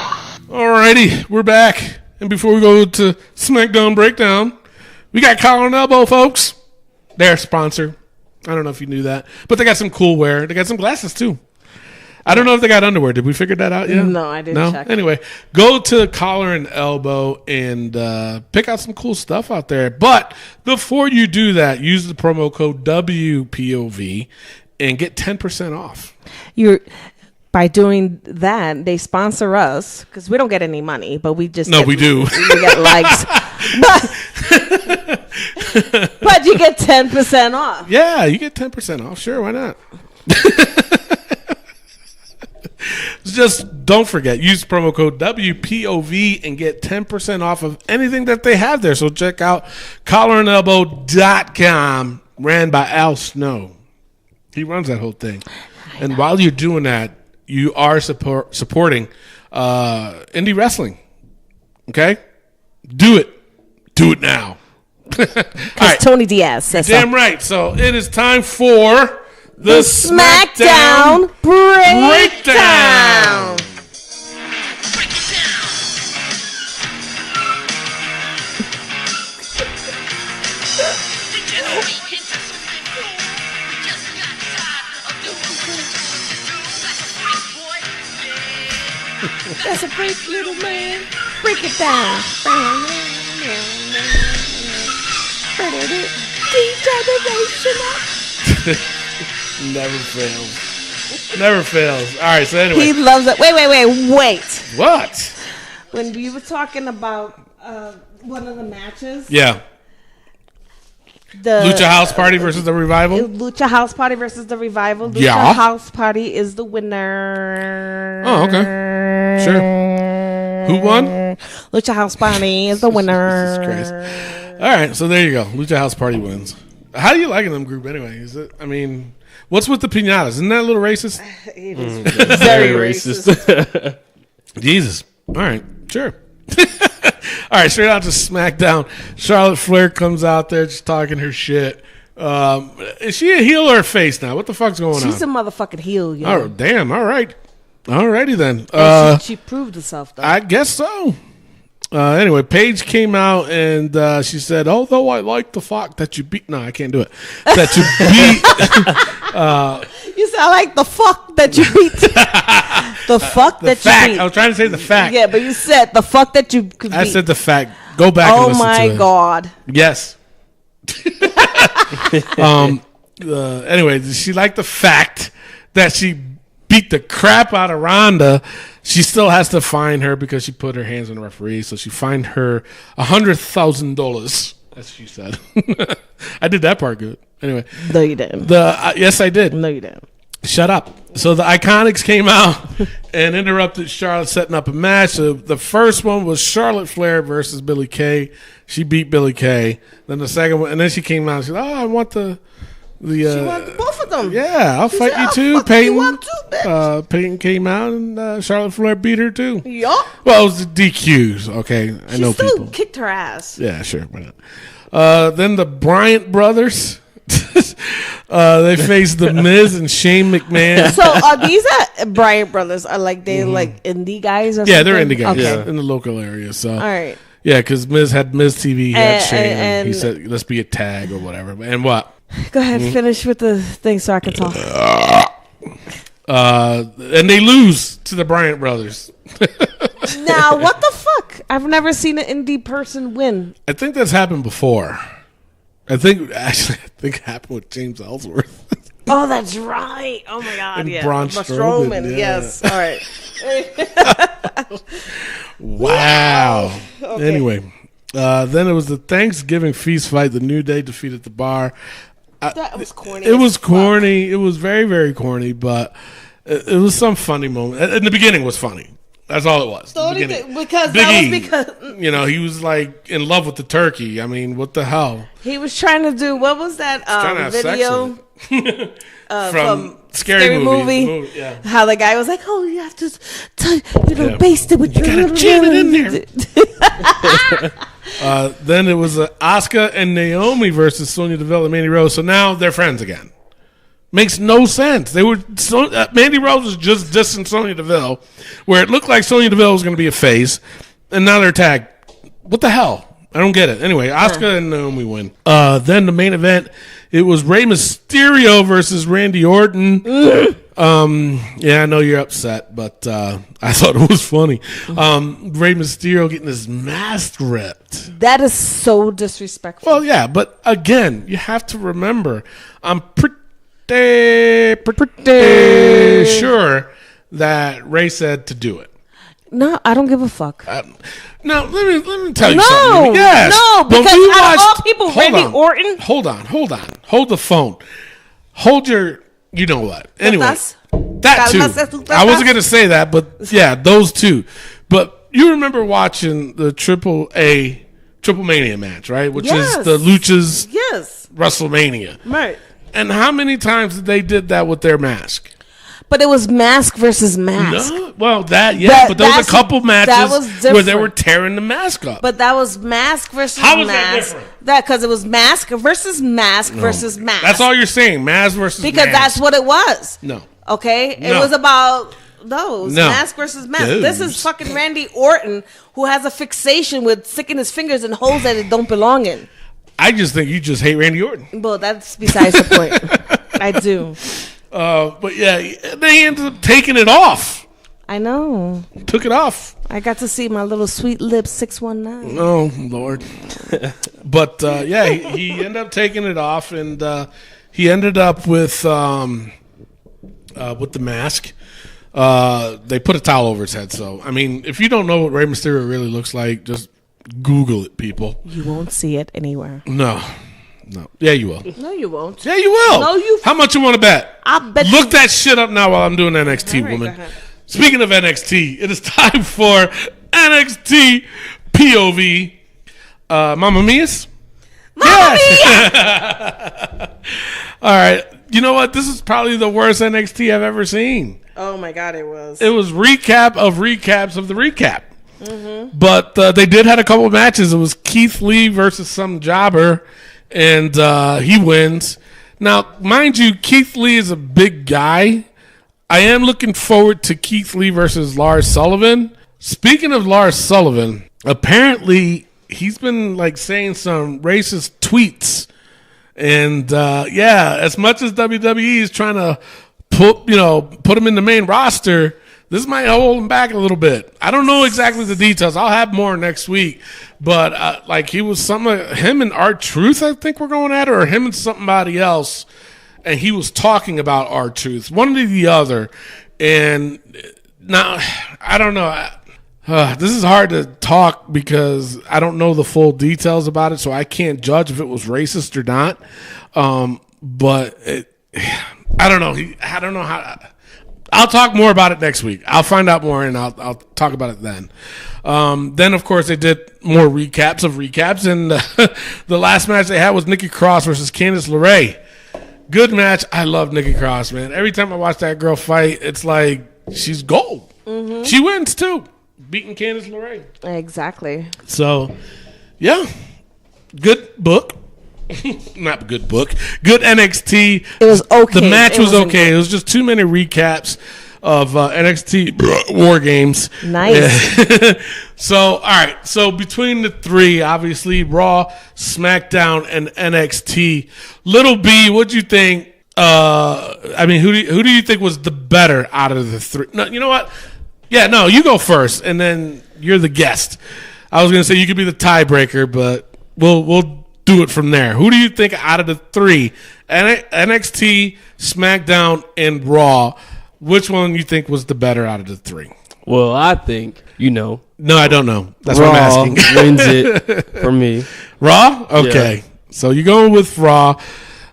Alrighty, we're back. And before we go to SmackDown Breakdown, we got Collar and Elbow, folks. They're a sponsor. I don't know if you knew that. But they got some cool wear. They got some glasses, too. I don't know if they got underwear. Did we figure that out yet? No, I didn't check. Anyway, go to Collar and Elbow and pick out some cool stuff out there. But before you do that, use the promo code WPOV and get 10% off. By doing that, they sponsor us because we don't get any money, but we just we do. We get likes. But you get 10% off. Yeah, you get 10% off. Sure, why not? Just don't forget, use promo code WPOV and get 10% off of anything that they have there. So check out collarandelbow.com, ran by Al Snow. He runs that whole thing. And while you're doing that, you are supporting indie wrestling. Okay? Do it. Do it now. Because Tony Diaz says damn right. So it is time for the SmackDown Breakdown. That's a break, little man. Break it down. Never fails. Never fails. All right, so anyway. He loves it. Wait. What? When we were talking about one of the matches. Yeah. The Lucha House Party versus the Revival? Lucha House Party versus the Revival. Lucha Yeah. House Party is the winner. Oh, okay. Sure. Who won? Lucha House Party is the winner. Jesus Christ. All right, so there you go. Lucha House Party wins. How do you like them group anyway? Is it? I mean, what's with the piñatas? Isn't that a little racist? It is very racist. Jesus. All right, sure. All right, straight out to SmackDown. Charlotte Flair comes out there just talking her shit. Is she a heel or a face now? What the fuck's going on? She's a motherfucking heel, yo. Oh, damn. All right. Alrighty then. She proved herself, though. I guess so. Anyway, Paige came out and she said, although I like the fact that you beat... No, I can't do it. That you beat... You said, I like the fuck that you beat. The fuck the that fact. you beat. I was trying to say the fact. Yeah, but you said the fuck that you could beat. I said the fact. Go back and listen to it. Oh, my God. Yes. Anyway, she liked the fact that she beat the crap out of Rhonda. She still has to fine her because she put her hands on the referee. So she fined her $100,000, as she said. I did that part good. Anyway. No, you didn't. Yes, I did. No, you didn't. Shut up. So the Iconics came out and interrupted Charlotte setting up a match. So the first one was Charlotte Flair versus Billie Kay. She beat Billie Kay. Then the second one, and then she came out and said, I want the She wanted both of them. Yeah, I'll fight you too, Peyton. You want too, bitch. Peyton came out and Charlotte Flair beat her too. Yup. Well, it was the DQs. Okay, I know still people kicked her ass. Yeah, sure. Why not? Then the Bryant brothers. They faced the Miz and Shane McMahon. So are these Bryant brothers? Are like they like indie guys? Or Yeah, something? they're indie guys. Okay. Yeah, in the local area. So All right. yeah, because Miz had Miz TV, he had Shane, and he and- said, "Let's be a tag or whatever." And what? Go ahead, finish with the thing so I can talk. And they lose to the Bryant brothers. Now, what the fuck? I've never seen an indie person win. I think that's happened before. I think it happened with James Ellsworth. Oh, that's right. Oh my god, And yeah. Braun Strowman, yeah. Yes. All right. Wow. Okay. Anyway, then it was the Thanksgiving feast fight. The New Day defeated the Bar. That was corny. It was corny. It was very, very corny, but it was some funny moment. In the beginning was funny. That's all it was. The only beginning. thing, because Big that E, was because he was like in love with the turkey. I mean, what the hell? he was trying to do what was that Trying to have sex video with it. from Scary Movie? Movie, yeah. How the guy was like, "Oh, you have to, Yeah. baste it with your gotta little jam it in there." Then it was Asuka and Naomi versus Sonya Deville and Mandy Rose. So now they're friends again. Makes no sense. They were Mandy Rose was just dissing Sonya Deville, where it looked like Sonya Deville was going to be a face, and now they're tagged. What the hell? I don't get it. Anyway, Asuka and Naomi win. Then the main event, it was Rey Mysterio versus Randy Orton. Yeah, I know you're upset, but I thought it was funny. Rey Mysterio getting his mask ripped. That is so disrespectful. Well, yeah, but again, you have to remember, I'm pretty sure that Ray said to do it. No, I don't give a fuck. No, let me tell you No, something. Yes, no, but because we out of all watched- people, hold Randy on, Orton- Hold on. Hold the phone. Hold your, you know what? Anyway, That's- that too. that's- I wasn't gonna say that, but yeah, those two. But you remember watching the Triple Mania match, right? Which Yes. is the Lucha's Yes, WrestleMania. right. And how many times they did that with their mask? But it was mask versus mask. No, well, but there was that's- a couple matches that was where they different. were tearing the mask up. But that was mask versus How was that mask. different? That because it was mask versus mask versus mask. That's all you're saying, mask versus because mask. that's what it was. No. Okay, No. it was about those No. mask versus mask. Those. This is fucking Randy Orton who has a fixation with sticking his fingers in holes that it don't belong in. I just think you just hate Randy Orton. Well, that's besides the point. I do. But yeah, they ended up taking it off. I know. Took it off. I got to see my little sweet lips 619. Oh Lord. But yeah, he ended up taking it off, and he ended up with the mask. They put a towel over his head. So I mean, if you don't know what Rey Mysterio really looks like, just Google it, people. You won't see it anywhere. No. Yeah, you will. No, you won't. Yeah, you will. No, you. How much you want to bet? I'll bet. Look that shit up now while I'm doing NXT, All right, woman. go ahead. Speaking of NXT, it is time for NXT POV. Mamma Mia's? Mamma Mia! All right. You know what? This is probably the worst NXT I've ever seen. Oh my god, it was. It was recap of recaps of the recap. Mm-hmm. But they did had a couple of matches. It was Keith Lee versus some jobber, and he wins. Now, mind you, Keith Lee is a big guy. I am looking forward to Keith Lee versus Lars Sullivan. Speaking of Lars Sullivan, apparently he's been like saying some racist tweets. And yeah, as much as WWE is trying to put him in the main roster, this might hold him back a little bit. I don't know exactly the details. I'll have more next week. But like he was him and R-Truth, I think we're going at it, or him and somebody else. And he was talking about R-Truth, one or the other. And now, I don't know. This is hard to talk because I don't know the full details about it, so I can't judge if it was racist or not. But I don't know. I don't know how. I'll talk more about it next week. I'll find out more, and I'll talk about it then. Then, of course, they did more recaps of recaps, and the last match they had was Nikki Cross versus Candice LeRae. Good match. I love Nikki Cross, man. Every time I watch that girl fight, it's like she's gold. Mm-hmm. She wins, too, beating Candice LeRae. Exactly. So, yeah, good book. Not good book. Good NXT. It was okay. The match was okay. It was just too many recaps of NXT War Games. Nice. So, all right. So, between the three, obviously, Raw, SmackDown, and NXT. Little B, what'd you think? I mean, who do you think was the better out of the three? No, you know what? Yeah, no, you go first, and then you're the guest. I was going to say you could be the tiebreaker, but we'll do it from there. Who do you think out of the three, NXT, SmackDown, and Raw, which one you think was the better out of the three? Well, I think, No, I don't know. That's Raw what I'm asking. wins it for me. Raw? Okay. Yeah. So you're going with Raw.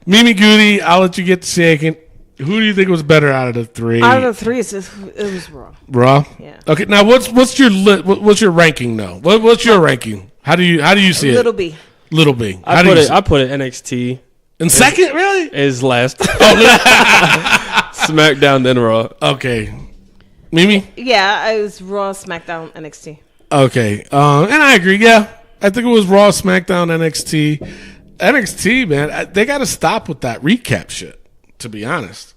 Mimi Goody, I'll let you get second. Who do you think was better out of the three? Out of the three, it was Raw. Raw? Yeah. Okay, now what's your ranking though? What's your ranking? How do you see it? Little B. Little B. I put it NXT in second, really? is last. SmackDown then Raw. Okay. Mimi? Yeah, it was Raw, SmackDown, NXT. Okay. And I agree, yeah. I think it was Raw, SmackDown, NXT. NXT, man, they got to stop with that recap shit, to be honest.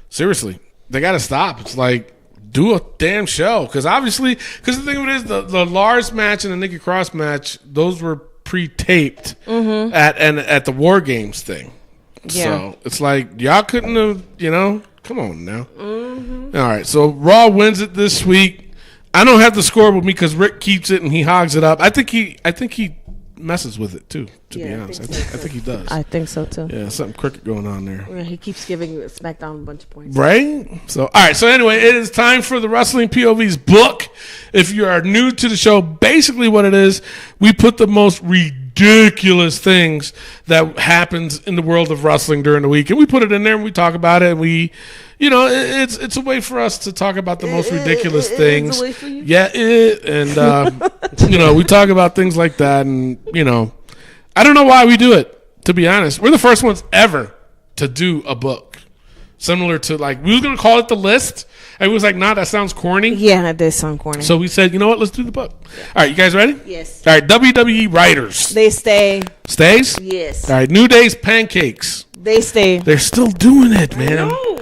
Seriously. They got to stop. It's like, do a damn show. Because the thing of it is, the Lars match and the Nikki Cross match, those were pre-taped at the War Games thing. Yeah. So it's like, y'all couldn't have, come on now. All right, so Raw wins it this week. I don't have the score with me because Rick keeps it and he hogs it up. I think he messes with it too, to be honest. I think he does. I think so too. Yeah, something crooked going on there. Yeah, he keeps giving SmackDown a bunch of points. Right? So, all right. So, anyway, it is time for the Wrestling POVs book. If you are new to the show, basically what it is, we put the most ridiculous things that happens in the world of wrestling during the week, and we put it in there and we talk about it, and we, it's a way for us to talk about the most ridiculous things. It's a way for you? Yeah, and, we talk about things like that, and, I don't know why we do it, to be honest. We're the first ones ever to do a book. Similar to, we were going to call it The List. And we was like, nah, that sounds corny. Yeah, that does sound corny. So we said, you know what, let's do the book. All right, you guys ready? Yes. All right, WWE writers. They stay. Stays? Yes. All right, New Day's Pancakes. They stay. They're still doing it, man. No.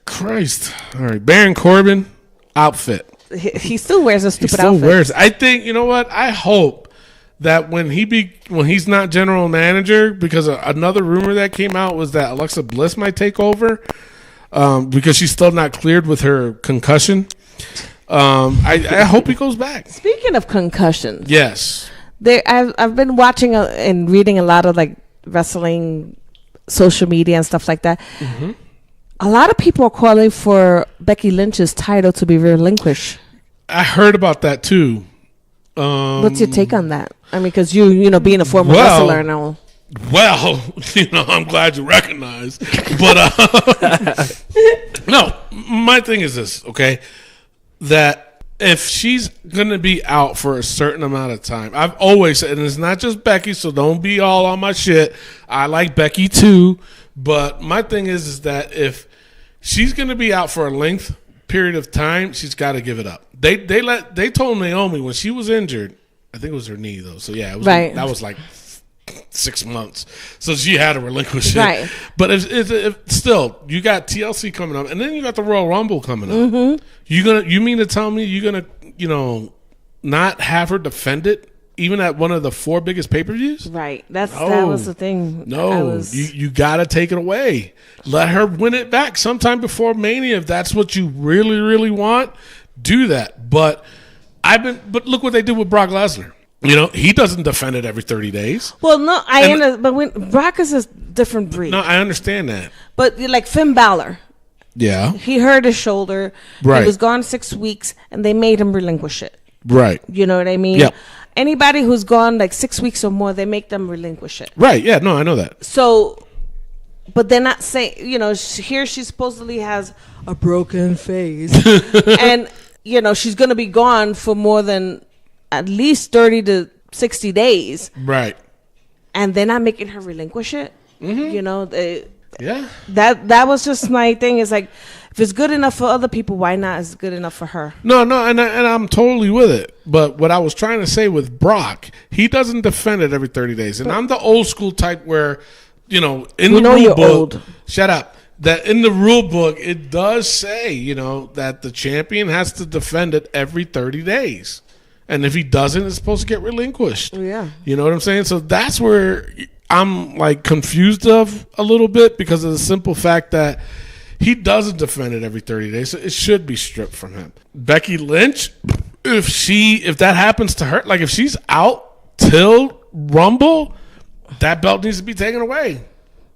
Christ. All right, Baron Corbin, outfit. He still wears a stupid He still outfit. wears it. I think, you know what, I hope that when he's not general manager, because another rumor that came out was that Alexa Bliss might take over. Because she's still not cleared with her concussion. I hope he goes back. Speaking of concussions, yes, I've been watching and reading a lot of wrestling social media and stuff like that. Mm-hmm. A lot of people are calling for Becky Lynch's title to be relinquished. I heard about that too. What's your take on that? I mean, because you being a former wrestler and all. Well, I'm glad you recognize. But no, my thing is this, okay? That if she's going to be out for a certain amount of time, I've always said, and it's not just Becky, so don't be all on my shit. I like Becky too. But my thing is that if she's going to be out for a period of time, she's got to give it up. They told Naomi when she was injured, I think it was her knee though. So yeah, it was right. That was 6 months, so she had to relinquish it. Right. But if still, you got TLC coming up, and then you got the Royal Rumble coming up. Mm-hmm. You mean to tell me you're gonna, not have her defend it even at one of the 4 biggest pay-per-views? Right. That was the thing. No, you got to take it away. Let her win it back sometime before Mania if that's what you really, really want. Do that. But look what they did with Brock Lesnar. He doesn't defend it every 30 days. Well, no, but when Brock is a different breed. No, I understand that. But like Finn Balor. Yeah. He hurt his shoulder. Right. He was gone 6 weeks, and they made him relinquish it. Right. You know what I mean? Yep. Anybody who's gone 6 weeks or more, they make them relinquish it. Right. Yeah. No, I know that. So but they're not saying, here she supposedly has a broken face. And, she's going to be gone for more than at least 30 to 60 days. Right. And they're not making her relinquish it. Mm-hmm. Yeah. That was just my thing. Is like, if it's good enough for other people, why not is good enough for her? No, and I'm totally with it. But what I was trying to say with Brock, he doesn't defend it every 30 days. And I'm the old school type where, in the rule book, old. Shut up. That in the rule book, it does say, that the champion has to defend it every 30 days. And if he doesn't, it's supposed to get relinquished. Yeah. You know what I'm saying? So that's where I'm like confused of a little bit, because of the simple fact that he doesn't defend it every 30 days. So it should be stripped from him. Becky Lynch, if that happens to her, like if she's out till Rumble, that belt needs to be taken away.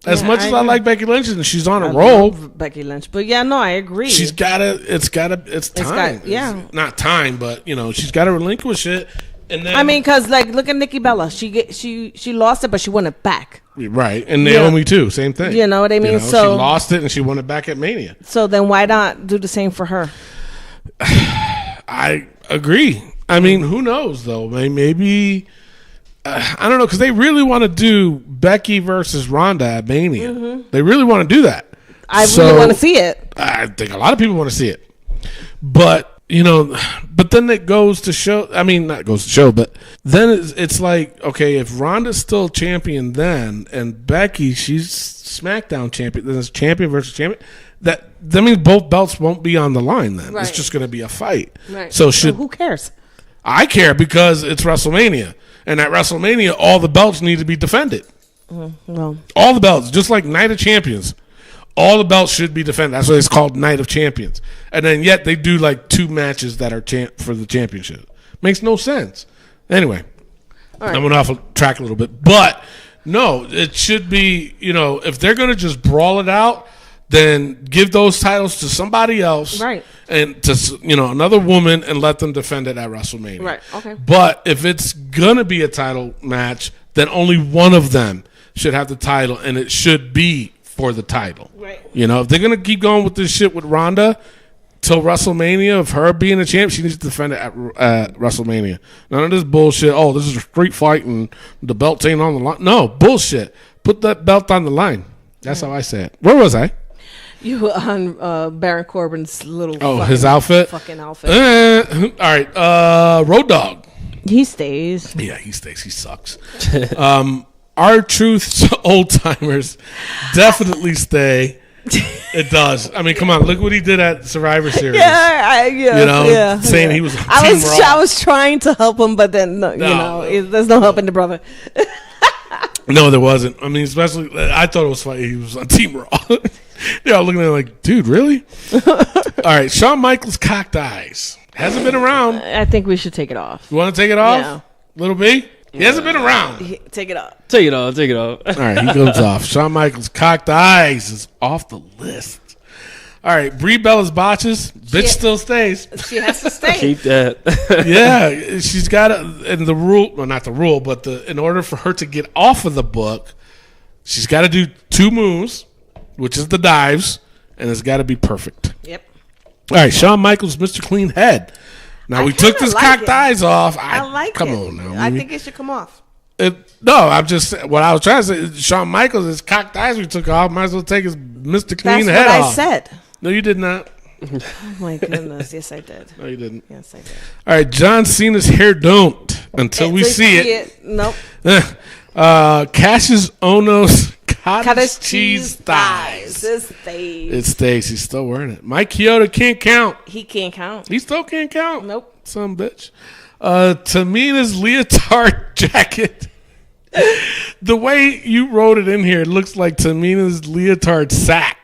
As much as I like Becky Lynch and she's on a roll, Becky Lynch, but yeah, no, I agree. It's time. Not time, but she's got to relinquish it. And then, because look at Nikki Bella. She lost it, but she won it back. Right, and Naomi too, same thing. You know what I mean? So she lost it and she won it back at Mania. So then why not do the same for her? I agree. I mean, who knows though? Maybe. I don't know, because they really want to do Becky versus Rhonda at Mania. Mm-hmm. They really want to do that. I really want to see it. I think a lot of people want to see it. But, but then it goes to show, not goes to show, but then it's like, okay, if Rhonda's still champion then, and Becky, she's SmackDown champion, then it's champion versus champion, that means both belts won't be on the line then. Right. It's just going to be a fight. Right. So who cares? I care, because it's WrestleMania. And at WrestleMania, all the belts need to be defended. Well, all the belts, just like Night of Champions. All the belts should be defended. That's why it's called Night of Champions. And then yet they do like 2 matches that are for the championship. Makes no sense. Anyway, right. I went off track a little bit. But, no, it should be, if they're going to just brawl it out, then give those titles to somebody else. Right. And to, another woman, and let them defend it at WrestleMania. Right, okay. But if it's going to be a title match, then only one of them should have the title, and it should be for the title. Right. If they're going to keep going with this shit with Rhonda till WrestleMania, of her being a champ, she needs to defend it at WrestleMania. None of this bullshit, this is a street fight and the belt ain't on the line. No, bullshit. Put that belt on the line. That's how I say it. Where was I? You were on Baron Corbin's little his outfit? Fucking outfit. All right. Road Dogg. He stays. Yeah, he stays. He sucks. R-Truth's old timers definitely stay. It does. Come on. Look what he did at Survivor Series. Saying he was Team Raw. I was trying to help him, but then, there's no helping the brother. No, there wasn't. Especially, I thought it was funny. He was on Team Raw. They're all looking at him like, dude, really? All right, Shawn Michaels' cocked eyes. Hasn't been around. I think we should take it off. You want to take it off? Yeah. Little B? He hasn't been around. Take it off. Take it off. Take it off. All right, he goes off. Shawn Michaels' cocked eyes is off the list. All right, Brie Bella's botches. Bitch still stays. She has to stay. Keep that. Yeah, she's got to, and the rule, well, not the rule, but in order for her to get off of the book, she's got to do 2 moves, which is the dives, and it's got to be perfect. Yep. All right, Shawn Michaels, Mr. Clean Head. Now, we took this cocked eyes off. I like it. Come on now. I think it should come off. No, I'm just, what I was trying to say, Shawn Michaels, his cocked eyes we took off, might as well take his Mr. Clean Head off. That's what I said. No, you did not. Oh, my goodness. Yes, I did. No, you didn't. Yes, I did. All right, John Cena's hair don't until we see it. Nope. Cassius Ohno's cottage cheese thighs. It stays. It stays. He's still wearing it. Mike Chioda can't count. He can't count. He still can't count. Nope. Some bitch. Tamina's leotard jacket. The way you wrote it in here, it looks like Tamina's leotard sack.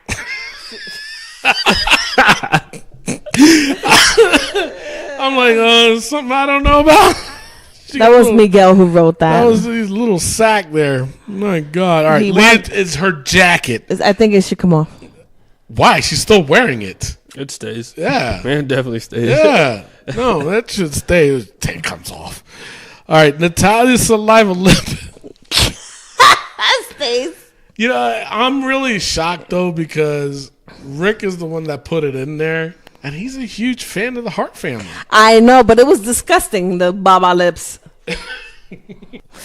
I'm like, something I don't know about. That was Miguel who wrote that. That was his little sack there. My God. All right. It's her jacket. I think it should come off. Why? She's still wearing it. It stays. Yeah. Man, definitely stays. Yeah. No, that should stay. It comes off. All right. Natalia's saliva lip. That stays. You know, I'm really shocked though because Rick is the one that put it in there, and he's a huge fan of the Hart family. I know, but it was disgusting. The Baba lips. If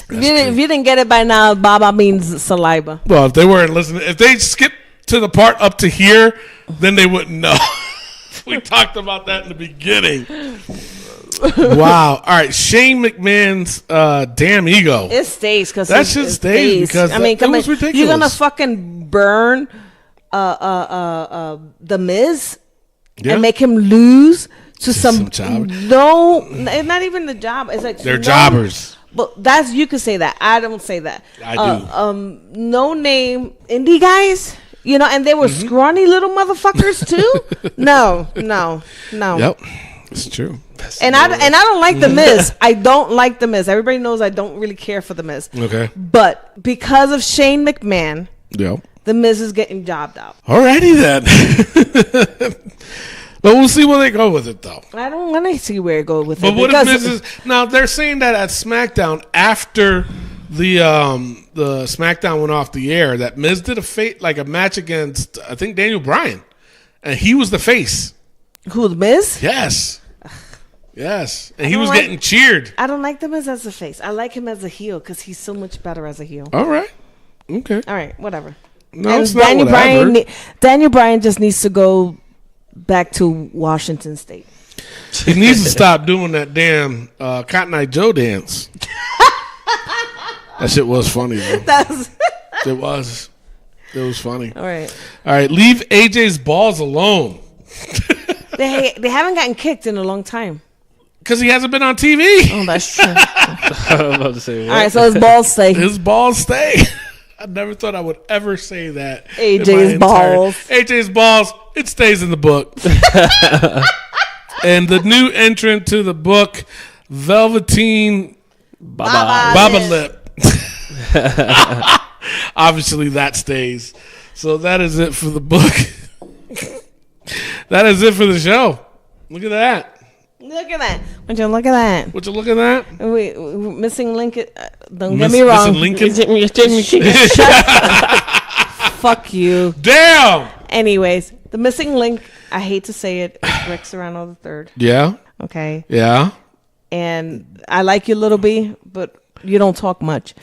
you didn't get it by now, Baba means saliva. Well, if they weren't listening, if they skipped to the part up to here, then they wouldn't know. We talked about that in the beginning. Wow. All right. Shane McMahon's damn ego. It stays because that shit stays because I mean, that was ridiculous. You're gonna fucking burn the Miz and make him lose to some jobber. No, it's not even the job. It's like they're jobbers. But that's you could say that. I don't say that. I do. No name indie guys. You know, and they were scrawny little motherfuckers too. No. Yep, it's true. And I don't like the Miz. I don't like the Miz. Everybody knows I don't really care for the Miz. Okay. But because of Shane McMahon, Yep. the Miz is getting jobbed out. Alrighty then. But we'll see where they go with it, though. I don't want to see where it goes with it. But what if Miz is now? They're saying that at SmackDown after the SmackDown went off the air, that Miz did a match against I think Daniel Bryan, and he was the face. Who, the Miz? Yes. Yes, and he was getting cheered. I don't like the Miz as a face. I like him as a heel because he's so much better as a heel. All right. Okay. All right. Whatever. No, and it's not whatever. Daniel Bryan just needs to go back to Washington State. He needs to stop doing that damn Cotton Eye Joe dance. That shit was funny, though. It was. It was funny. All right. All right. Leave AJ's balls alone. They haven't gotten kicked in a long time. Because he hasn't been on TV. Oh, that's true. I'm about to say what? All right, so his balls stay. His balls stay. I never thought I would ever say that. AJ's balls. AJ's balls. It stays in the book. And the new entrant to the book, Velveteen Baba Lip. Obviously, that stays. So that is it for the book. That is it for the show. Look at that. Look at that. Would you look at that? Would you look at that? Wait, missing Lincoln. Don't get me wrong. Missing Lincoln? Fuck you. Damn. Anyways, the missing link, I hate to say it, is Ric Serrano III. Yeah. Okay. Yeah. And I like you, Little B, but you don't talk much.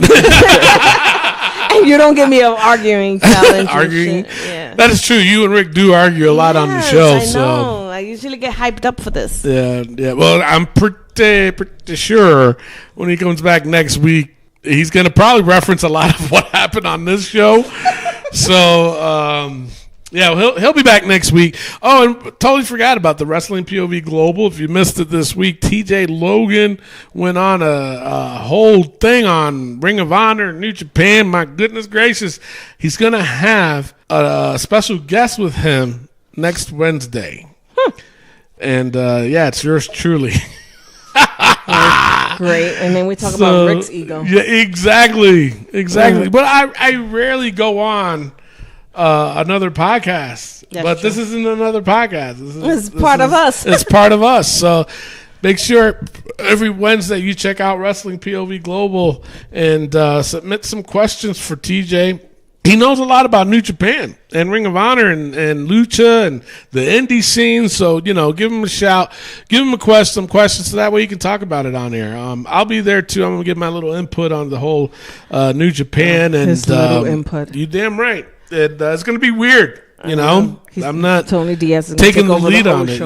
And you don't give me an arguing challenge. Arguing? Yeah. That is true. You and Rick do argue a lot on the show. I know. So I usually get hyped up for this. yeah. Well, I'm pretty sure when he comes back next week, he's going to probably reference a lot of what happened on this show. So, yeah, he'll be back next week. Oh, and totally forgot about the Wrestling POV Global. If you missed it this week, TJ Logan went on a whole thing on Ring of Honor, New Japan. My goodness gracious. He's going to have a special guest with him next Wednesday. And, yeah, it's yours truly. Great. And then we talk about Rick's ego. Yeah, exactly. But I rarely go on another podcast. That's but true. this isn't another podcast. It's part of us. It's part of us. So make sure every Wednesday you check out Wrestling POV Global and submit some questions for TJ. He knows a lot about New Japan and Ring of Honor and Lucha and the indie scene. So, give him a shout. Give him some questions so that way you can talk about it on air. I'll be there, too. I'm going to give my little input on the whole New Japan. His and little input. You damn right. It's going to be weird, I'm not Tony Diaz is taking the lead on it,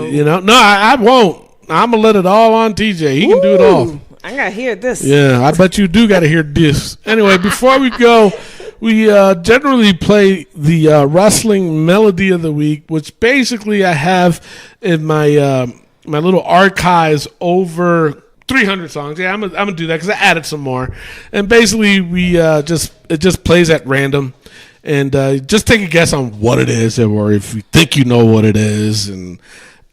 No, I won't. I'm going to let it all on TJ. He can do it all. I got to hear this. Yeah, I bet you do got to hear this. Anyway, before we go, we generally play the wrestling melody of the week, which basically I have in my my little archives over 300 songs. Yeah, I'm gonna do that because I added some more. And basically, it just plays at random, and just take a guess on what it is, or if you think you know what it is, and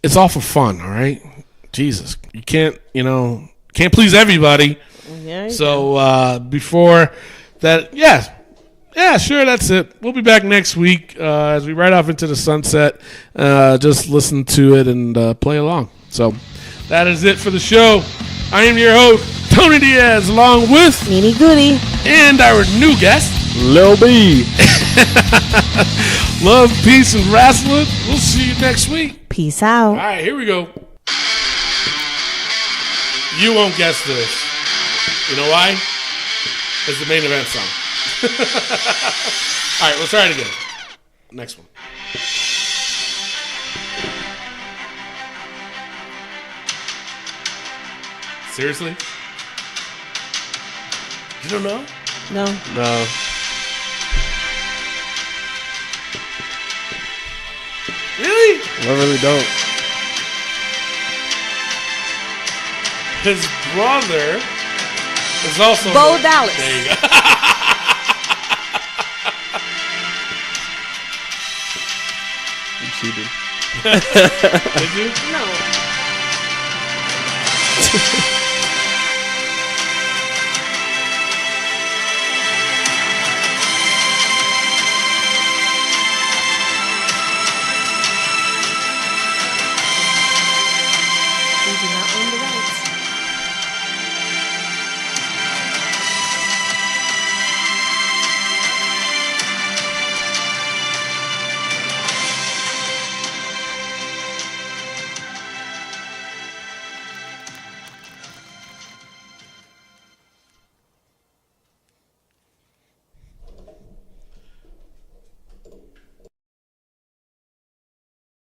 it's all for fun. All right, Jesus, you can't please everybody. Yeah, so before that, yeah, sure, that's it. We'll be back next week as we ride off into the sunset. Just listen to it and play along. So that is it for the show. I am your host, Tony Diaz, along with Meanie Goody and our new guest, Lil B. Love, peace, and wrestling. We'll see you next week. Peace out. All right, here we go. You won't guess this. You know why? It's the main event song. All right, let's try it again. Next one. Seriously? You don't know? No. No. Really? I really don't. His brother is also Bo Dallas. There you go. You cheated. Did you? No.